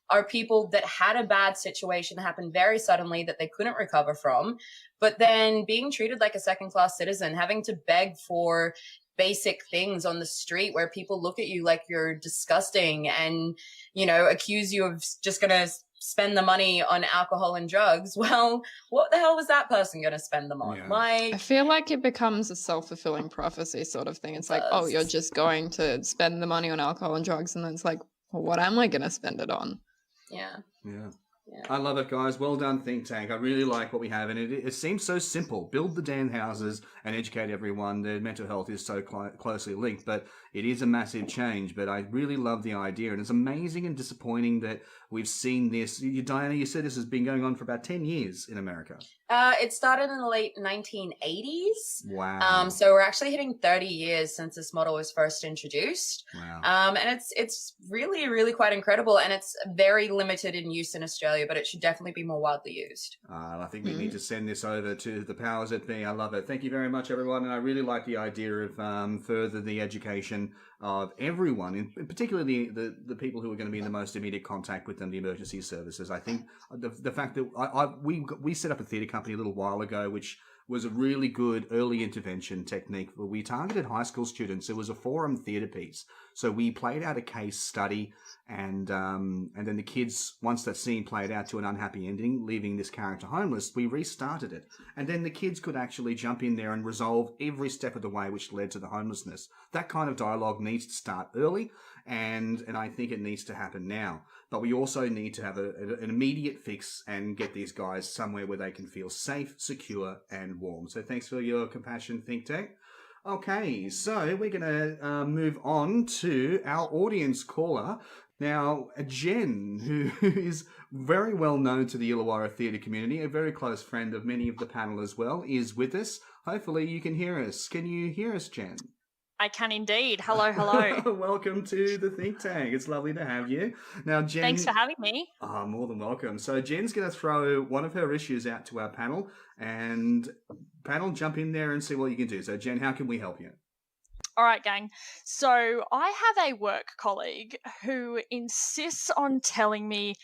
are people that had a bad situation happen very suddenly that they couldn't recover from, but then being treated like a second-class citizen, having to beg for basic things on the street where people look at you like you're disgusting and, you know, accuse you of just going to spend the money on alcohol and drugs. Well, what the hell was that person going to spend them on? Yeah. Like, I feel like it becomes a self-fulfilling prophecy sort of thing. It's like, oh, you're just going to spend the money on alcohol and drugs, and then it's like, well, what am I going to spend it on? yeah. I love it, guys. Well done, Think Tank. I really like what we have, and it seems so simple. Build the damn houses and educate everyone. Their mental health is so closely linked, but it is a massive change. But I really love the idea, and it's amazing and disappointing that we've seen this. Diana, you said this has been going on for about 10 years in America. It started in the late 1980s. Wow. So we're actually hitting 30 years since this model was first introduced. Wow. And it's really, really quite incredible. And it's very limited in use in Australia, but it should definitely be more widely used. I think we need to send this over to the powers that be. I love it. Thank you very much, everyone. And I really like the idea of further the education of everyone, and particularly the people who are going to be in the most immediate contact with them, the emergency services. I think the fact that we set up a theatre company a little while ago, which was a really good early intervention technique where we targeted high school students. It was a forum theatre piece. So we played out a case study, and then the kids, once that scene played out to an unhappy ending, leaving this character homeless, we restarted it. And then the kids could actually jump in there and resolve every step of the way which led to the homelessness. That kind of dialogue needs to start early, and I think it needs to happen now. But we also need to have an immediate fix and get these guys somewhere where they can feel safe, secure, and warm. So thanks for your compassion, Think Tank. Okay, so we're going to move on to our audience caller. Now, Jen, who is very well known to the Illawarra theatre community, a very close friend of many of the panel as well, is with us. Hopefully you can hear us. Can you hear us, Jen? I can indeed. Hello, hello. Welcome to the Think Tank. It's lovely to have you. Now, Jen... Thanks for having me. Oh, more than welcome. So Jen's going to throw one of her issues out to our panel, and panel, jump in there and see what you can do. So, Jen, how can we help you? All right, gang. So I have a work colleague who insists on telling me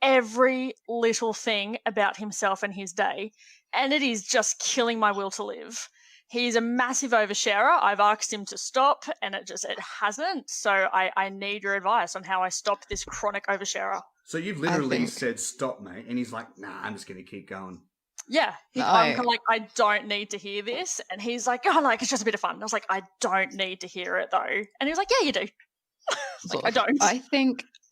every little thing about himself and his day, and it is just killing my will to live. He's a massive oversharer. I've asked him to stop, and it hasn't. So I need your advice on how I stop this chronic oversharer. So you've literally said stop, mate, and he's like, nah, I'm just going to keep going. Yeah. I'm kind of like, I don't need to hear this. And he's like, oh, like, it's just a bit of fun. And I was like, I don't need to hear it, though. And he was like, yeah, you do. Like, I don't.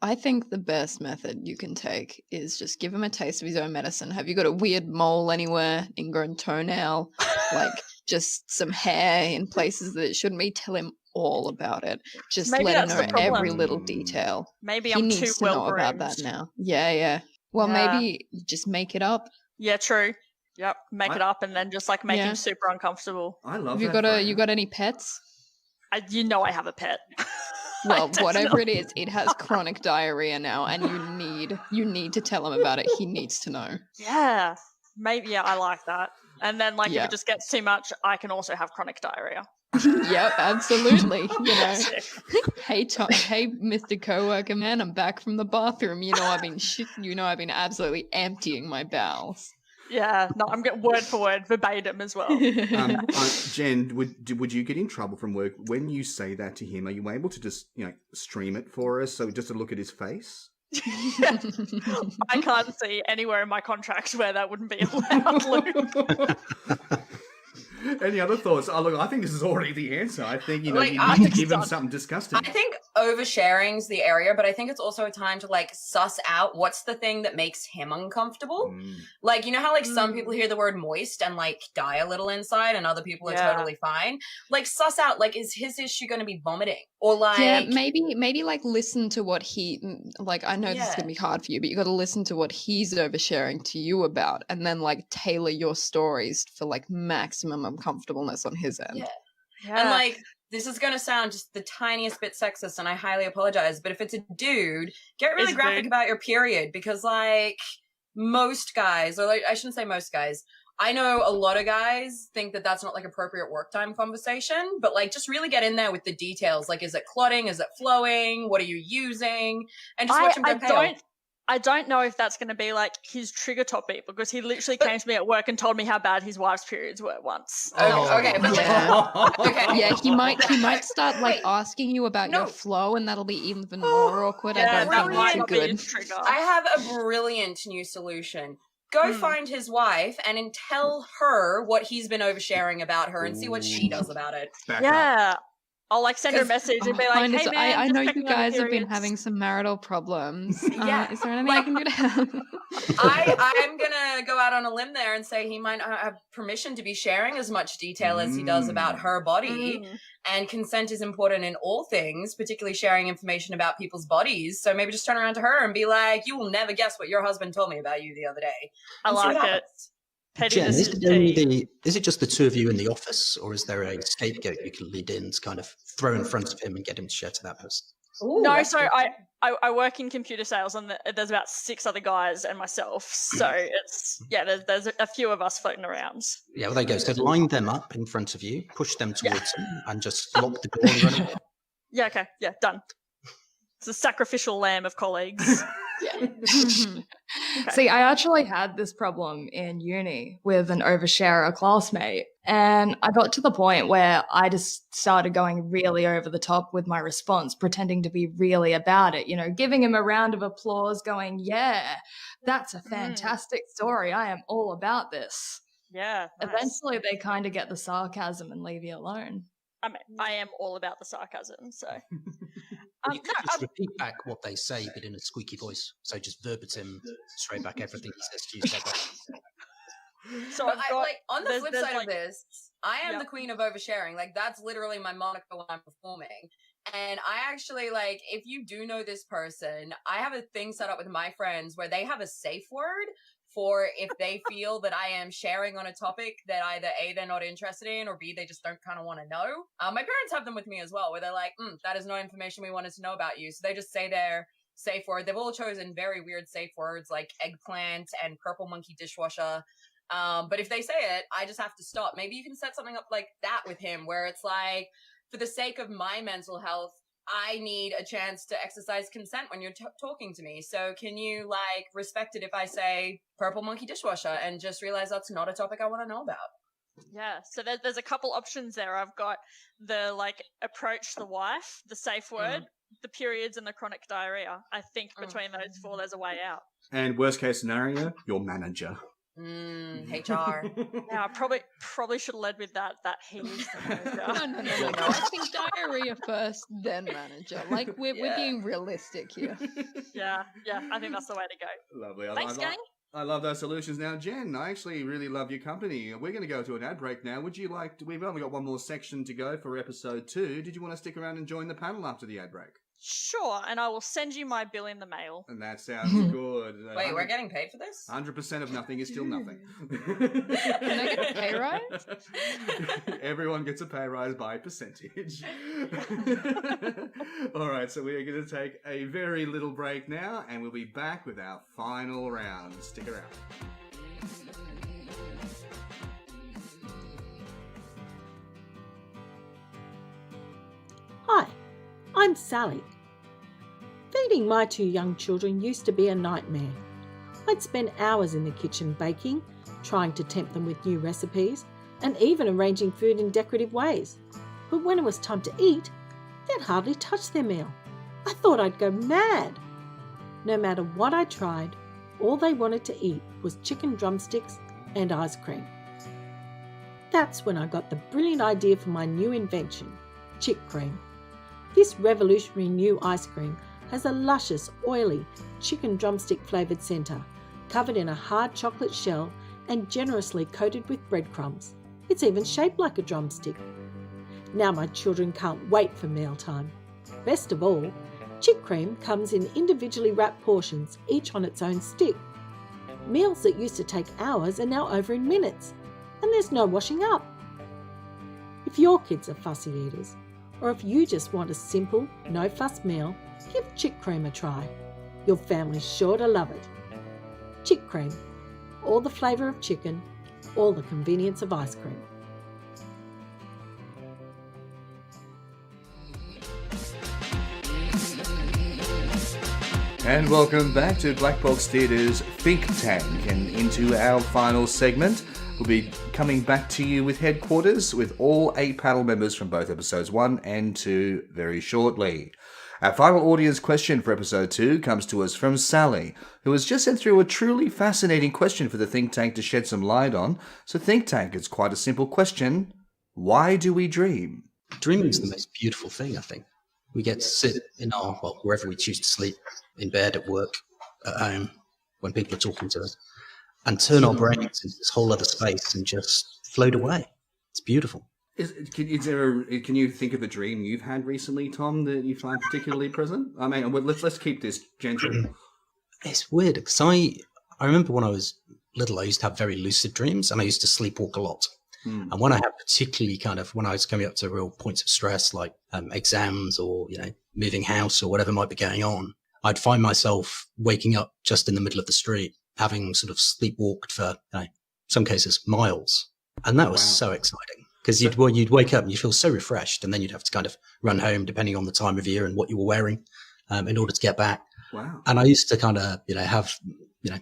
I think the best method you can take is just give him a taste of his own medicine. Have you got a weird mole anywhere, ingrown toenail, like just some hair in places that it shouldn't be? Tell him all about it. Just Maybe let him that's know the every problem. little detail. Maybe He I'm needs too to well know about that now. Yeah. Well, Yeah. maybe just make it up. Yeah, true. Yep. Make it up and then just like make Yeah. him super uncomfortable. I love Have you that. got any pets? I have a pet. Well, I whatever it definitely- is, it has chronic diarrhea now, and you need to tell him about it. He needs to know. Yeah. Maybe, yeah, I like that. And then, like, Yeah. if it just gets too much, I can also have chronic diarrhea. Yep, absolutely. You know, Sick. hey, Mr. Coworker man, I'm back from the bathroom. You know, I've been absolutely emptying my bowels. Yeah, no, I'm getting word for word, verbatim as well. Jen, would you get in trouble from work when you say that to him? Are you able to just stream it for us, so just to look at his face? I can't see anywhere in my contract where that wouldn't be allowed, Luke. Any other thoughts? Oh, look, I think this is already the answer. I think, you Like, need I'm to give him done. something disgusting. I think oversharing's the area, but I think it's also a time to like suss out what's the thing that makes him uncomfortable. Like, you know how like some people hear the word moist and like die a little inside, and other people are Yeah. totally fine. Like, suss out, like, is his issue going to be vomiting? Or like, Yeah, maybe like listen to what he like. I know this is Yeah. gonna be hard for you, but you got to listen to what he's oversharing to you about, and then like tailor your stories for like maximum uncomfortableness on his end. Yeah. Yeah. And like, this is going to sound just the tiniest bit sexist, and I highly apologize, but if it's a dude, get really It's a graphic dude. about your period, because like most guys, or like, I shouldn't say most guys, I know a lot of guys think that that's not like appropriate work time conversation, but like just really get in there with the details. Like, is it clotting? Is it flowing? What are you using? And just watch him go pale. I don't know if that's going to be like his trigger topic, because he literally came to me at work and told me how bad his wife's periods were once. Okay, but okay. Yeah, he might start like asking you about your flow, and that'll be even more awkward. Yeah, I don't think be it's his good. trigger. I have a brilliant new solution. Go find his wife and tell her what he's been oversharing about her and see what she does about it. Yeah. I'll like send her a message and be like, hey man, I just know you checking on guys have been periods." having some marital problems. Yeah. Is there anything I can do to help? I'm gonna go out on a limb there and say he might not have permission to be sharing as much detail as he does about her body. And consent is important in all things, particularly sharing information about people's bodies. So maybe just turn around to her and be like, you will never guess what your husband told me about you the other day. I like it. Jen, is it just the two of you in the office, or is there a scapegoat you can lead in to kind of throw in front of him and get him to share to that person? Ooh, no, so I work in computer sales, and there's about 6 other guys and myself. So it's there's a few of us floating around. Yeah, well, there you go. So line them up in front of you, push them towards him, and just lock the door and run away. Yeah, okay, yeah, done. It's a sacrificial lamb of colleagues. Okay. See, I actually had this problem in uni with an oversharer classmate, and I got to the point where I just started going really over the top with my response, pretending to be really about it, giving him a round of applause, going, yeah, that's a fantastic story. I am all about this. Yeah. Nice. Eventually they kind of get the sarcasm and leave you alone. I mean, I am all about the sarcasm, so... You could just repeat back what they say, but in a squeaky voice. So just verbatim, straight back everything he says to you. So on the flip side of this, I am the queen of oversharing. Like, that's literally my moniker when I'm performing. And I actually, like, if you do know this person, I have a thing set up with my friends where they have a safe word for if they feel that I am sharing on a topic that either A, they're not interested in, or B, they just don't kind of want to know. My parents have them with me as well, where they're like, that is no information we wanted to know about you. So they just say their safe word. They've all chosen very weird safe words like eggplant and purple monkey dishwasher. But if they say it, I just have to stop. Maybe you can set something up like that with him, where it's like, for the sake of my mental health, I need a chance to exercise consent when you're talking to me. So can you like respect it if I say purple monkey dishwasher and just realize that's not a topic I want to know about? Yeah, so there's a couple options there. I've got the like approach the wife, the safe word, the periods, and the chronic diarrhea. I think between those 4, there's a way out. And worst case scenario, your manager. HR. Now, I probably should have led with that he is the manager. No. I think diarrhea first, then manager. Like, we're being realistic here. Yeah, I think that's the way to go. Lovely. Thanks, gang. I love those solutions. Now, Jen, I actually really love your company. We're going to go to an ad break now. Would you like to, we've only got one more section to go for episode 2. Did you want to stick around and join the panel after the ad break? Sure, and I will send you my bill in the mail. And that sounds good. Wait, we're getting paid for this? 100% of nothing is still nothing. Can I get a pay rise? Everyone gets a pay rise by percentage. All right, so we're going to take a very little break now, and we'll be back with our final round. Stick around. Hi, I'm Sally. Feeding my 2 young children used to be a nightmare. I'd spend hours in the kitchen baking, trying to tempt them with new recipes, and even arranging food in decorative ways. But when it was time to eat, they'd hardly touch their meal. I thought I'd go mad. No matter what I tried, all they wanted to eat was chicken drumsticks and ice cream. That's when I got the brilliant idea for my new invention, Chick Cream. This revolutionary new ice cream has a luscious, oily, chicken drumstick flavoured centre, covered in a hard chocolate shell and generously coated with breadcrumbs. It's even shaped like a drumstick. Now my children can't wait for mealtime. Best of all, Chick Cream comes in individually wrapped portions, each on its own stick. Meals that used to take hours are now over in minutes, and there's no washing up. If your kids are fussy eaters, or if you just want a simple, no-fuss meal, give Chick Cream a try. Your family's sure to love it. Chick Cream, all the flavour of chicken, or the convenience of ice cream. And welcome back to Black Box Theatre's Think Tank. And into our final segment, we'll be coming back to you with headquarters with all 8 panel members from both episodes 1 and 2 very shortly. Our final audience question for episode 2 comes to us from Sally, who has just sent through a truly fascinating question for the Think Tank to shed some light on. So Think Tank, it's quite a simple question. Why do we dream? Dreaming is the most beautiful thing, I think. We get to sit in our, wherever we choose to sleep, in bed, at work, at home, when people are talking to us, and turn our brains into this whole other space and just float away. It's beautiful. Can you think of a dream you've had recently, Tom, that you find particularly present? I mean, let's keep this gentle. It's weird, because I remember when I was little, I used to have very lucid dreams, and I used to sleepwalk a lot. And when I had particularly when I was coming up to real points of stress, like exams or, moving house or whatever might be going on, I'd find myself waking up just in the middle of the street, having sort of sleepwalked for, some cases, miles. And that was so exciting, because you'd wake up and you feel so refreshed, and then you'd have to kind of run home, depending on the time of year and what you were wearing, in order to get back. Wow. And I used to kind of, have,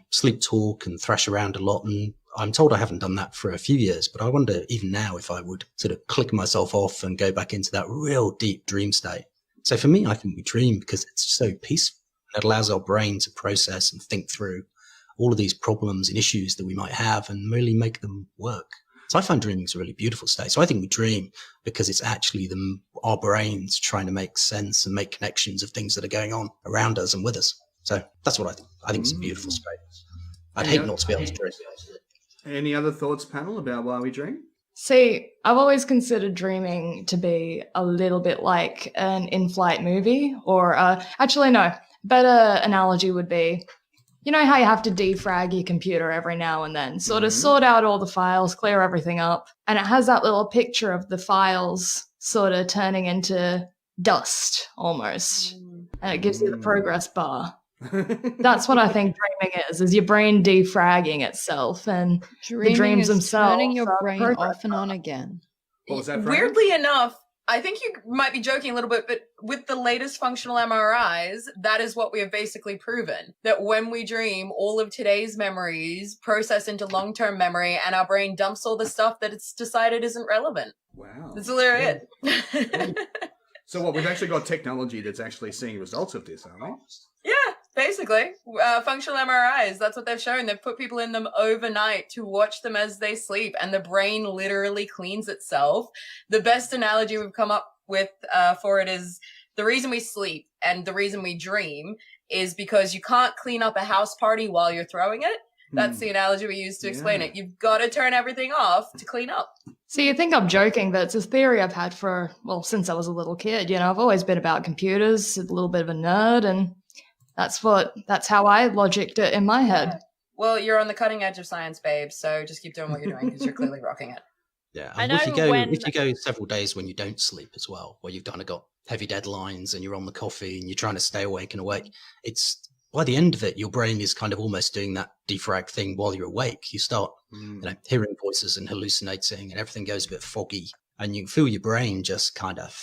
sleep talk and thrash around a lot. And I'm told I haven't done that for a few years, but I wonder even now if I would sort of click myself off and go back into that real deep dream state. So for me, I think we dream because it's so peaceful. It allows our brain to process and think through all of these problems and issues that we might have and really make them work. So I find dreaming is a really beautiful state. So I think we dream because it's actually our brains trying to make sense and make connections of things that are going on around us and with us. So that's what I think. I think it's a beautiful state. I'd hate not to be able to dream. Any other thoughts, panel, about why we dream? See, I've always considered dreaming to be a little bit like an in-flight movie, or actually, no, better analogy would be, you know how you have to defrag your computer every now and then, sort of sort out all the files, clear everything up, and it has that little picture of the files sort of turning into dust almost, and it gives you the progress bar. That's what I think dreaming is your brain defragging itself, and Dreaming the dreams is themselves turning your are brain progress off and on again. What was that, Freya? Weirdly enough, I think you might be joking a little bit, but with the latest functional MRIs, that is what we have basically proven. That when we dream, all of today's memories process into long-term memory, and our brain dumps all the stuff that it's decided isn't relevant. Wow. That's literally it. So what, we've actually got technology that's actually seeing results of this, aren't we? Yeah, basically. Functional MRIs, that's what they've shown. They've put people in them overnight to watch them as they sleep, and the brain literally cleans itself. The best analogy we've come up with for it is the reason we sleep and the reason we dream is because you can't clean up a house party while you're throwing it. That's the analogy we use to explain it. You've got to turn everything off to clean up. So you think I'm joking, but it's a theory I've had since I was a little kid. I've always been about computers, a little bit of a nerd, and that's how I logicked it in my head. Well, you're on the cutting edge of science, babe, so just keep doing what you're doing because you're clearly rocking it. Yeah, I and know if you go several days when you don't sleep as well, where you've kind of got heavy deadlines and you're on the coffee and you're trying to stay awake and awake, it's by the end of it, your brain is kind of almost doing that defrag thing while you're awake. You start hearing voices and hallucinating, and everything goes a bit foggy, and you feel your brain just kind of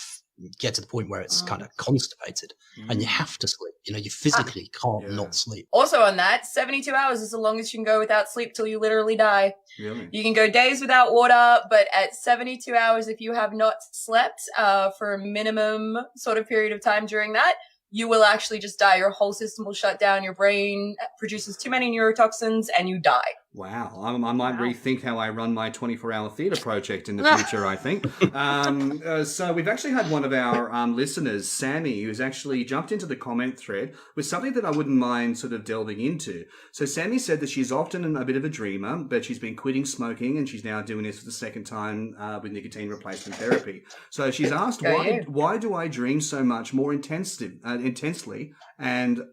get to the point where it's kind of constipated, and you have to sleep. You physically can't not sleep. Also on that, 72 hours is the longest you can go without sleep till you literally die. Really? You can go days without water, but at 72 hours, if you have not slept for a minimum sort of period of time during that, you will actually just die. Your whole system will shut down. Your brain produces too many neurotoxins and you die. Wow. I might rethink how I run my 24-hour theatre project in the future, I think. So we've actually had one of our listeners, Sammy, who's actually jumped into the comment thread with something that I wouldn't mind sort of delving into. So Sammy said that she's often a bit of a dreamer, but she's been quitting smoking and she's now doing this for the second time with nicotine replacement therapy. So she's asked, why do I dream so much more intensely? And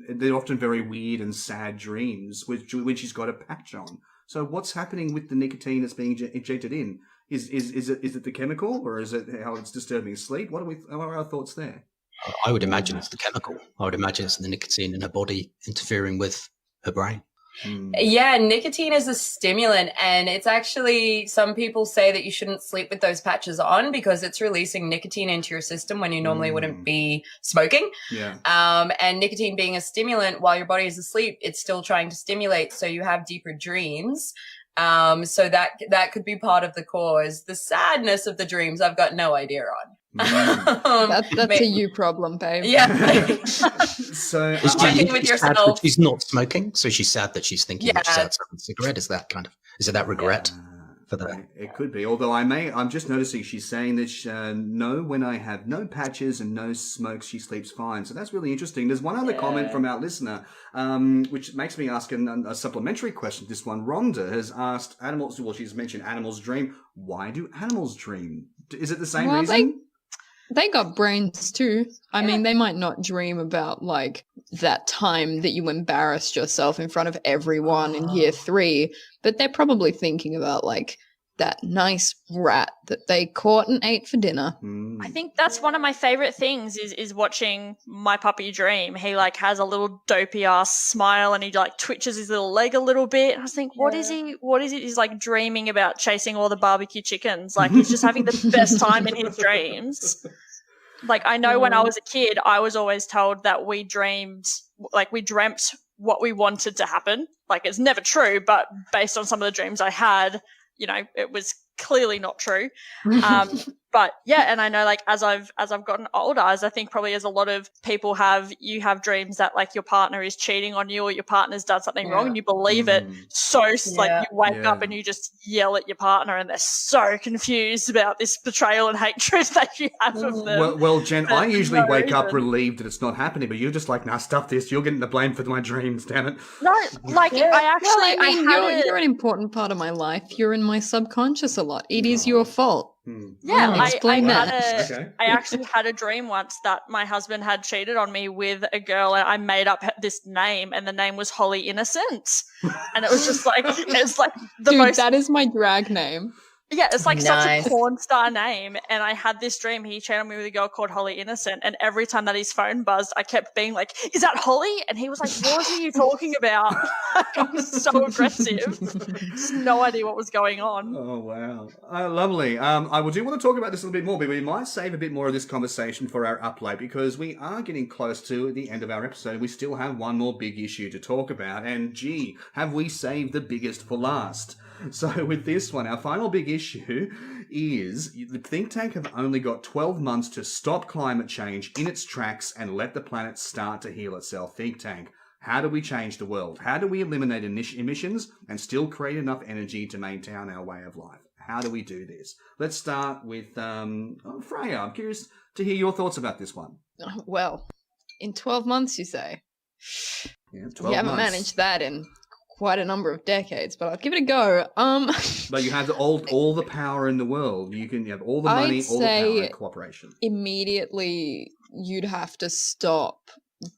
they're often very weird and sad dreams when she's got a patch on. So what's happening with the nicotine that's being injected in? Is it the chemical, or is it how it's disturbing sleep? What are our thoughts there? I would imagine it's the chemical. I would imagine it's the nicotine in her body interfering with her brain. Yeah, nicotine is a stimulant, and it's actually, some people say that you shouldn't sleep with those patches on because it's releasing nicotine into your system when you normally wouldn't be smoking. Yeah. And nicotine being a stimulant while your body is asleep, it's still trying to stimulate so you have deeper dreams. So that could be part of the cause. The sadness of the dreams, I've got no idea on. That's a you problem, babe. Yeah. So Is Working she with sad that yourself. she's not smoking? So she's sad that she's thinking that she's Yeah. outside a cigarette? Is it that regret for that? it could be. Although I'm just noticing she's saying that no, when I have no patches and no smokes, she sleeps fine. So that's really interesting. There's one other comment from our listener, which makes me ask a supplementary question. This one, Rhonda has asked animals. Well, she's mentioned animals dream. Why do animals dream? Is it the same reason? They got brains too. I mean, they might not dream about like that time that you embarrassed yourself in front of everyone in year 3, but they're probably thinking about like that nice rat that they caught and ate for dinner. I think that's one of my favorite things is watching my puppy dream. He like has a little dopey ass smile and he like twitches his little leg a little bit. And I was thinking, what is it? He's like dreaming about chasing all the barbecue chickens. Like he's just having the best time in his dreams. Like I know when I was a kid, I was always told that we dreamt what we wanted to happen. Like it's never true, but based on some of the dreams I had, you know, it was clearly not true. But yeah, and I know like as I've gotten older, as I think probably as a lot of people you have dreams that like your partner is cheating on you or your partner's done something wrong and you believe it. So like you wake up and you just yell at your partner and they're so confused about this betrayal and hatred that you have of them. Well, Jen, I usually wake up relieved that it's not happening, but you're just like, nah, stuff this. You're getting the blame for my dreams, damn it. No, like I actually, Well, I mean, you're an important part of my life. You're in my subconscious a lot. It is your fault. Yeah, Explain that. I actually had a dream once that my husband had cheated on me with a girl, and I made up this name, and the name was Holly Innocent, and it was just like it's like the Dude, most. that is my drag name. Yeah, it's like Nice. such a porn star name, and I had this dream. He cheated on me with a girl called Holly Innocent, and every time that his phone buzzed, I kept being like, "Is that Holly?" And he was like, "What are you talking about?" I was so aggressive, just no idea what was going on. Oh, wow. Lovely. I do want to talk about this a little bit more, but we might save a bit more of this conversation for our upload because we are getting close to the end of our episode. We still have one more big issue to talk about, and gee, have we saved the biggest for last? So with this one, our final big issue is the think tank have only got 12 months to stop climate change in its tracks and let the planet start to heal itself. Think tank, how do we change the world? How do we eliminate emissions and still create enough energy to maintain our way of life? How do we do this? Let's start with Freya. I'm curious to hear your thoughts about this one. Well, in 12 months, you say? Yeah, 12 You haven't months. managed that in quite a number of decades, but I'll give it a go. But you have all the power in the world. You can have all the money, I'd all the power say and cooperation. Immediately, you'd have to stop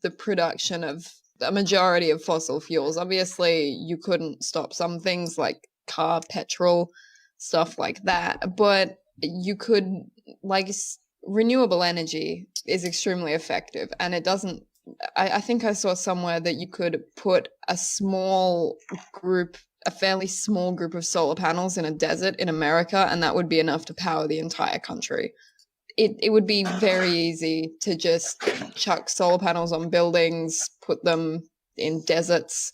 the production of a majority of fossil fuels. Obviously, you couldn't stop some things like car petrol, stuff like that, but you could, like, renewable energy is extremely effective, and it doesn't. I think I saw somewhere that you could put a fairly small group of solar panels in a desert in America, and that would be enough to power the entire country. It would be very easy to just chuck solar panels on buildings, put them in deserts,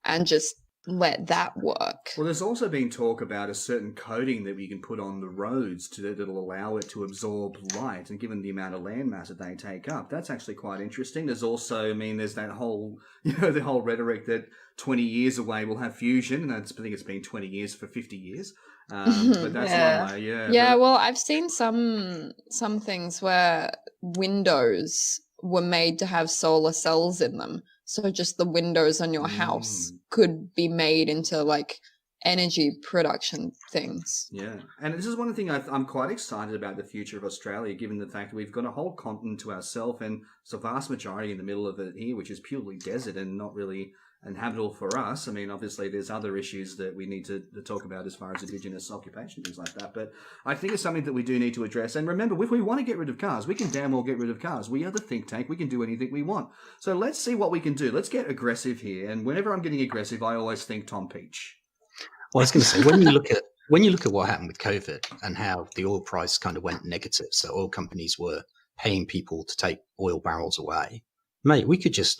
and just let that work. Well, there's also been talk about a certain coating that we can put on the roads that'll allow it to absorb light, and given the amount of land mass that they take up, that's actually quite interesting. There's also, there's that whole, the whole rhetoric that 20 years away we'll have fusion, and I think it's been 20 years for 50 years. But that's one way, yeah. Yeah, well, I've seen some things where windows were made to have solar cells in them. So just the windows on your house could be made into like energy production things. Yeah, and this is one thing I'm quite excited about the future of Australia, given the fact that we've got a whole continent to ourselves, and it's a vast majority in the middle of it here, which is purely desert and not really have it all for us. I mean, obviously, there's other issues that we need to talk about as far as Indigenous occupation, things like that. But I think it's something that we do need to address. And remember, if we want to get rid of cars, we can damn well get rid of cars. We are the think tank. We can do anything we want. So let's see what we can do. Let's get aggressive here. And whenever I'm getting aggressive, I always think Tom Peach. Well, I was going to say, when you look at what happened with COVID and how the oil price kind of went negative, so oil companies were paying people to take oil barrels away, mate, we could just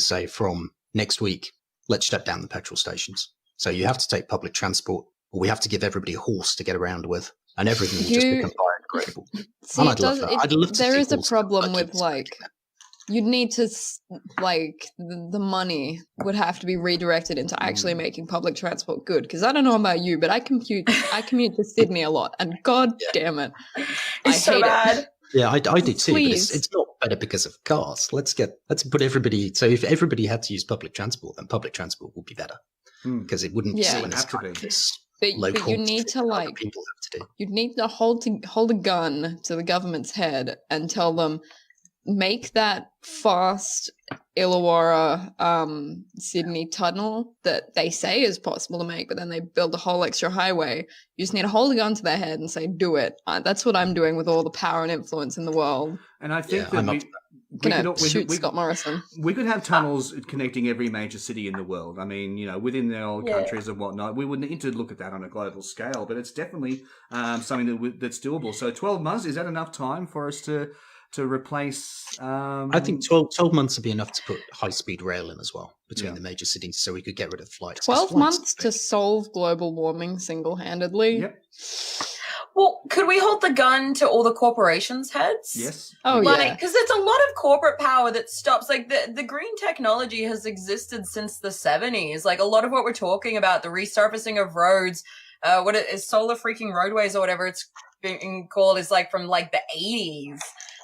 say from next week, let's shut down the petrol stations. So you have to take public transport, or we have to give everybody a horse to get around with, and everything will just become biodegradable. See, And I'd love that. I'd love to there see is a horse problem budgets with like, you'd need to the money would have to be redirected into actually making public transport good. Because I don't know about you, but I commute to Sydney a lot, and god damn it, I It's so hate bad. it. Yeah, I do too. Please. But it's not better because of cars. Let's put everybody. So if everybody had to use public transport, then public transport would be better because it wouldn't. Yeah. When it's kind of this But you need thing to that other like, people have to do. you'd need to hold a gun to the government's head and tell them, make that fast Illawarra Sydney tunnel that they say is possible to make, but then they build a whole extra highway. You just need to hold a gun to their head and say, do it. That's what I'm doing with all the power and influence in the world. And I think I'm that up Shoot Scott Morrison. we could have tunnels connecting every major city in the world. I mean, within their own countries and whatnot. We would need to look at that on a global scale, but it's definitely something that's doable. So 12 months, is that enough time for us to replace? I think 12 months would be enough to put high-speed rail in as well between the major cities, so we could get rid of flights. 12 months to solve global warming single-handedly? Yep. Well, could we hold the gun to all the corporations' heads? Yes. Oh, yeah. Because it's a lot of corporate power that stops. Like, the green technology has existed since the 70s. Like, a lot of what we're talking about, the resurfacing of roads, what it is, solar freaking roadways or whatever it's being called, is like from like the 80s.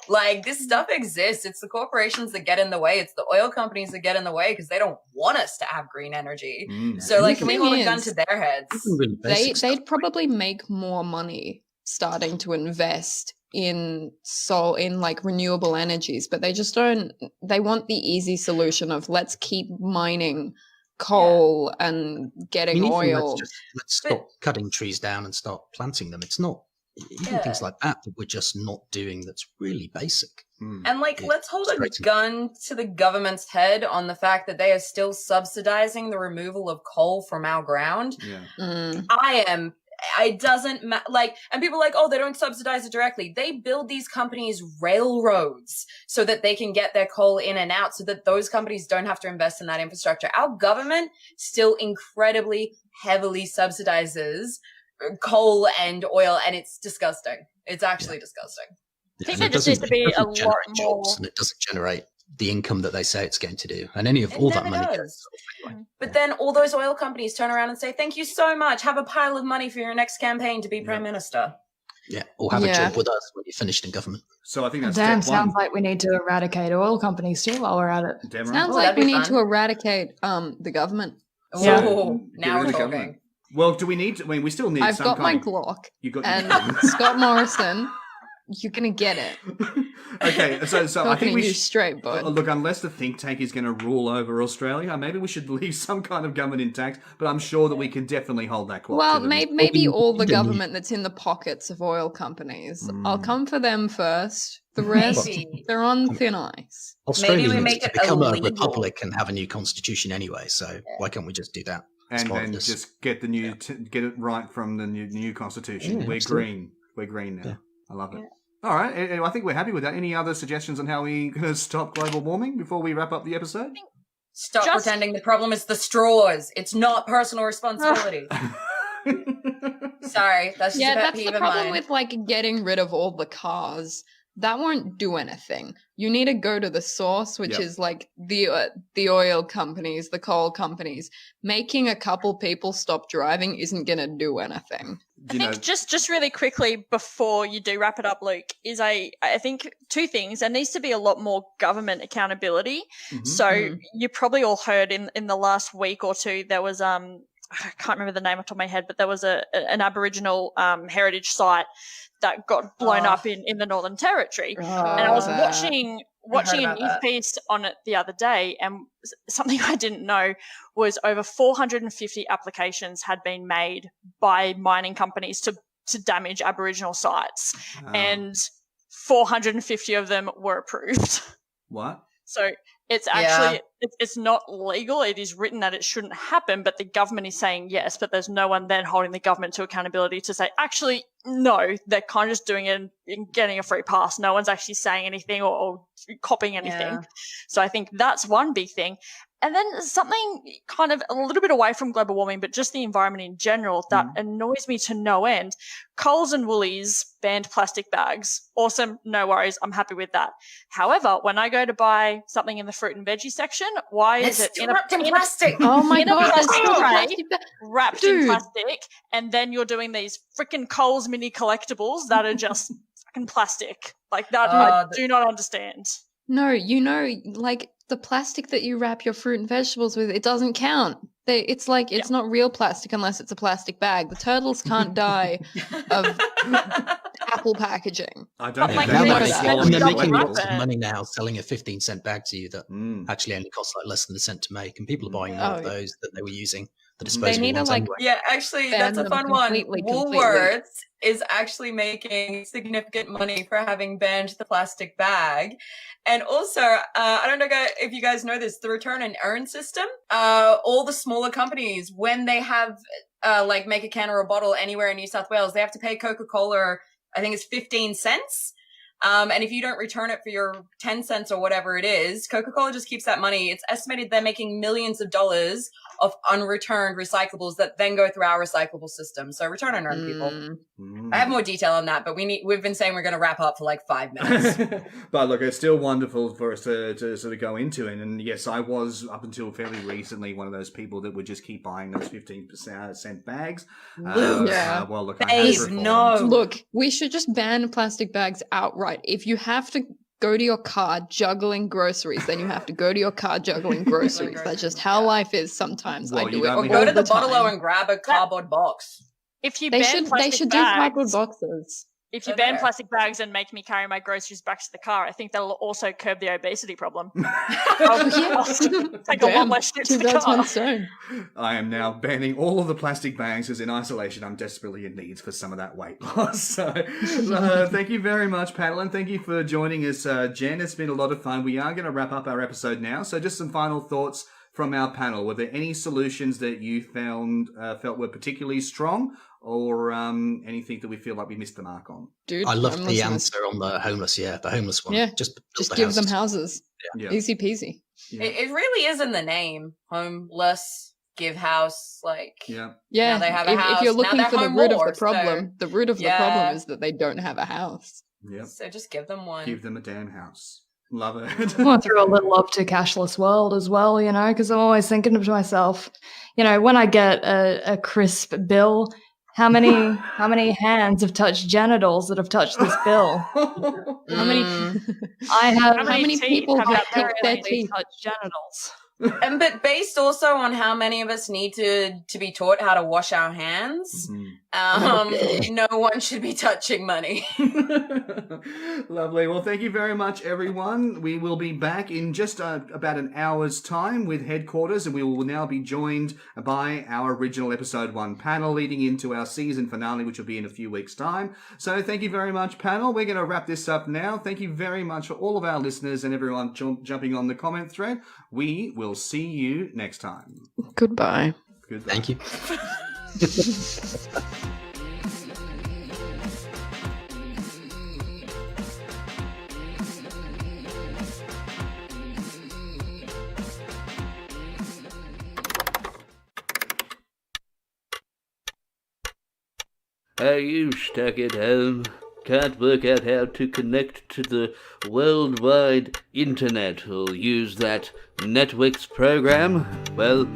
Like, this stuff exists. It's the corporations that get in the way. It's the oil companies that get in the way because they don't want us to have green energy. So, like, can we hold a gun to their heads? They'd probably make more money starting to invest in like renewable energies, but they just don't. They want the easy solution of let's keep mining coal and getting oil. Let's stop cutting trees down and start planting them. It's not. Even things like that we're just not doing, that's really basic. And let's hold a gun to the government's head on the fact that they are still subsidizing the removal of coal from our ground. It doesn't and people are like, oh, they don't subsidize it directly. They build these companies railroads so that they can get their coal in and out, so that those companies don't have to invest in that infrastructure. Our government still incredibly heavily subsidizes coal and oil, and it's disgusting. It's actually disgusting. I think there just needs to be a lot more. And it doesn't generate the income that they say it's going to do, and any of all that money goes. But then all those oil companies turn around and say, thank you so much, have a pile of money for your next campaign to be prime minister. Yeah, or have a job with us when you're finished in government. So I think that's Damn, sounds like we need to eradicate oil companies too while we're at it. Sounds like we need to eradicate the government. Now we're talking. Well, do we need to? I mean, we still need. I've got my Glock. You got and Scott Morrison. You're gonna get it. Okay, so I think we should straight, bud. Look, unless the think tank is going to rule over Australia, maybe we should leave some kind of government intact. But I'm sure that we can definitely hold that Glock. Well, maybe all the government that's in the pockets of oil companies. I'll come for them first. The rest, they're on thin ice. Australia needs to become a republic and have a new constitution anyway. So why can't we just do that? And then just get the new, get it right from the new constitution. Yeah, we're absolutely. green. We're green now. Yeah. I love it. All right, I think we're happy with that. Any other suggestions on how we going to stop global warming before we wrap up the episode? Stop pretending the problem is the straws. It's not personal responsibility. Sorry, that's just a pet that's peeve the of problem mine. with getting rid of all the cars. That won't do anything. You need to go to the source, which is the oil companies, the coal companies. Making a couple people stop driving isn't going to do anything. I think just really quickly before you do wrap it up, Luke, is I think two things. There needs to be a lot more government accountability. Mm-hmm. So you probably all heard in the last week or two there was I can't remember the name off the top of my head, but there was an Aboriginal heritage site that got blown up in the Northern Territory. And I was watching a about news that. piece on it the other day, and something I didn't know was over 450 applications had been made by mining companies to damage Aboriginal sites, and 450 of them were approved. What? So it's actually it's not legal. It is written that it shouldn't happen, but the government is saying yes, but there's no one then holding the government to accountability to say, actually, no, they're kind of just doing it and getting a free pass. No one's actually saying anything or copying anything. Yeah. So I think that's one big thing. And then something kind of a little bit away from global warming, but just the environment in general that annoys me to no end. Coles and Woolies banned plastic bags. Awesome. No worries. I'm happy with that. However, when I go to buy something in the fruit and veggie section, why is it wrapped in plastic? Oh my in a god, there's plastic still tray, plastic bag. wrapped in Dude. plastic, and then you're doing these freaking Coles mini collectibles that are just fucking plastic. Like that, I do not understand. No, like the plastic that you wrap your fruit and vegetables with, it doesn't count. It's like it's not real plastic unless it's a plastic bag. The turtles can't die of apple packaging. I don't But, think like, that's they why make they a- swallow And they're it making away. lots of money now selling a 15-cent bag to you that actually only costs like less than a cent to make, and people are buying more of those that they were using, the disposable need to, ones like, anyway. Yeah, actually, ban that's a them fun one. completely. Woolworths is actually making significant money for having banned the plastic bag. And also, I don't know if you guys know this, the return and earn system, all the smaller companies, when they have, like, make a can or a bottle anywhere in New South Wales, they have to pay Coca-Cola, I think it's 15 cents. And if you don't return it for your 10 cents or whatever it is, Coca-Cola just keeps that money. It's estimated they're making millions of dollars of unreturned recyclables that then go through our recyclable system. So return and earn, people. I have more detail on that, but we've been saying we're going to wrap up for like 5 minutes. But look, it's still wonderful for us to sort of go into it. And yes, I was, up until fairly recently, one of those people that would just keep buying those 15% bags. Yeah. Well, look, Babe, no. Look, we should just ban plastic bags outright. If you have to go to your car juggling groceries, then you have to go to your car juggling groceries. That's just how life is sometimes. Well, I you do it don't all have Go to the the bottle time. and grab a cardboard box. If you They ban should plastic do bags, cardboard boxes. if you They're ban there. plastic bags and make me carry my groceries back to the car, I think that'll also curb the obesity problem. Yeah. Take a lot Damn, less shit to two the birds, car. one stone. I am now banning all of the plastic bags because in isolation I'm desperately in need for some of that weight loss. So thank you very much, Paddle, and thank you for joining us, Jen. It's been a lot of fun. We are going to wrap up our episode now. So just some final thoughts from our panel. Were there any solutions that you felt were particularly strong, or anything that we feel like we missed the mark on? Dude, I loved the homelessness. answer on the homeless one. Yeah, just give them houses. Yeah. Easy peasy. Yeah. It really is in the name. Homeless, give house, like... Yeah. Yeah, Now they have a if house, you're now looking they're for the home root of more, the problem, the root of the yeah. problem is that they don't have a house. Yep. So just give them one. Give them a damn house. Love it. I want to throw a little up to cashless world as well, because I'm always thinking to myself, when I get a crisp bill, how many hands have touched genitals that have touched this bill? How many? I have. How How many teeth people have have that picked their apparently teeth? touched genitals. But based also on how many of us need to be taught how to wash our hands, no one should be touching money. Lovely. Well, thank you very much, everyone. We will be back in just about an hour's time with headquarters, and we will now be joined by our original episode 1 panel leading into our season finale, which will be in a few weeks' time. So thank you very much, panel. We're going to wrap this up now. Thank you very much for all of our listeners and everyone jumping on the comment thread. We will see you next time. Goodbye. Goodbye. Thank you. Are you stuck at home? Can't work out how to connect to the worldwide internet or use that Netflix program? Well,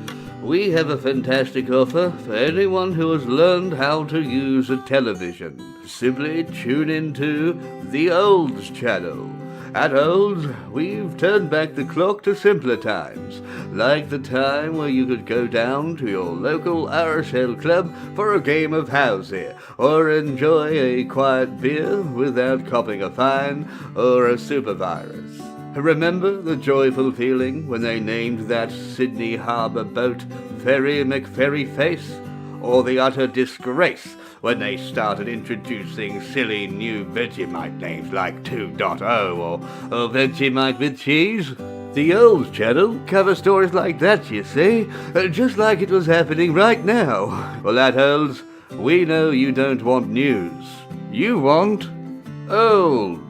we have a fantastic offer for anyone who has learned how to use a television. Simply tune into the Olds channel. At Olds, we've turned back the clock to simpler times, like the time where you could go down to your local RSL club for a game of housey, or enjoy a quiet beer without copping a fine or a super virus. Remember the joyful feeling when they named that Sydney Harbour boat Ferry McFerryface? Or the utter disgrace when they started introducing silly new Vegemite names like 2.0 or Vegemite with cheese? The old channel covers stories like that, you see, just like it was happening right now. Well, that holds. We know you don't want news. You want old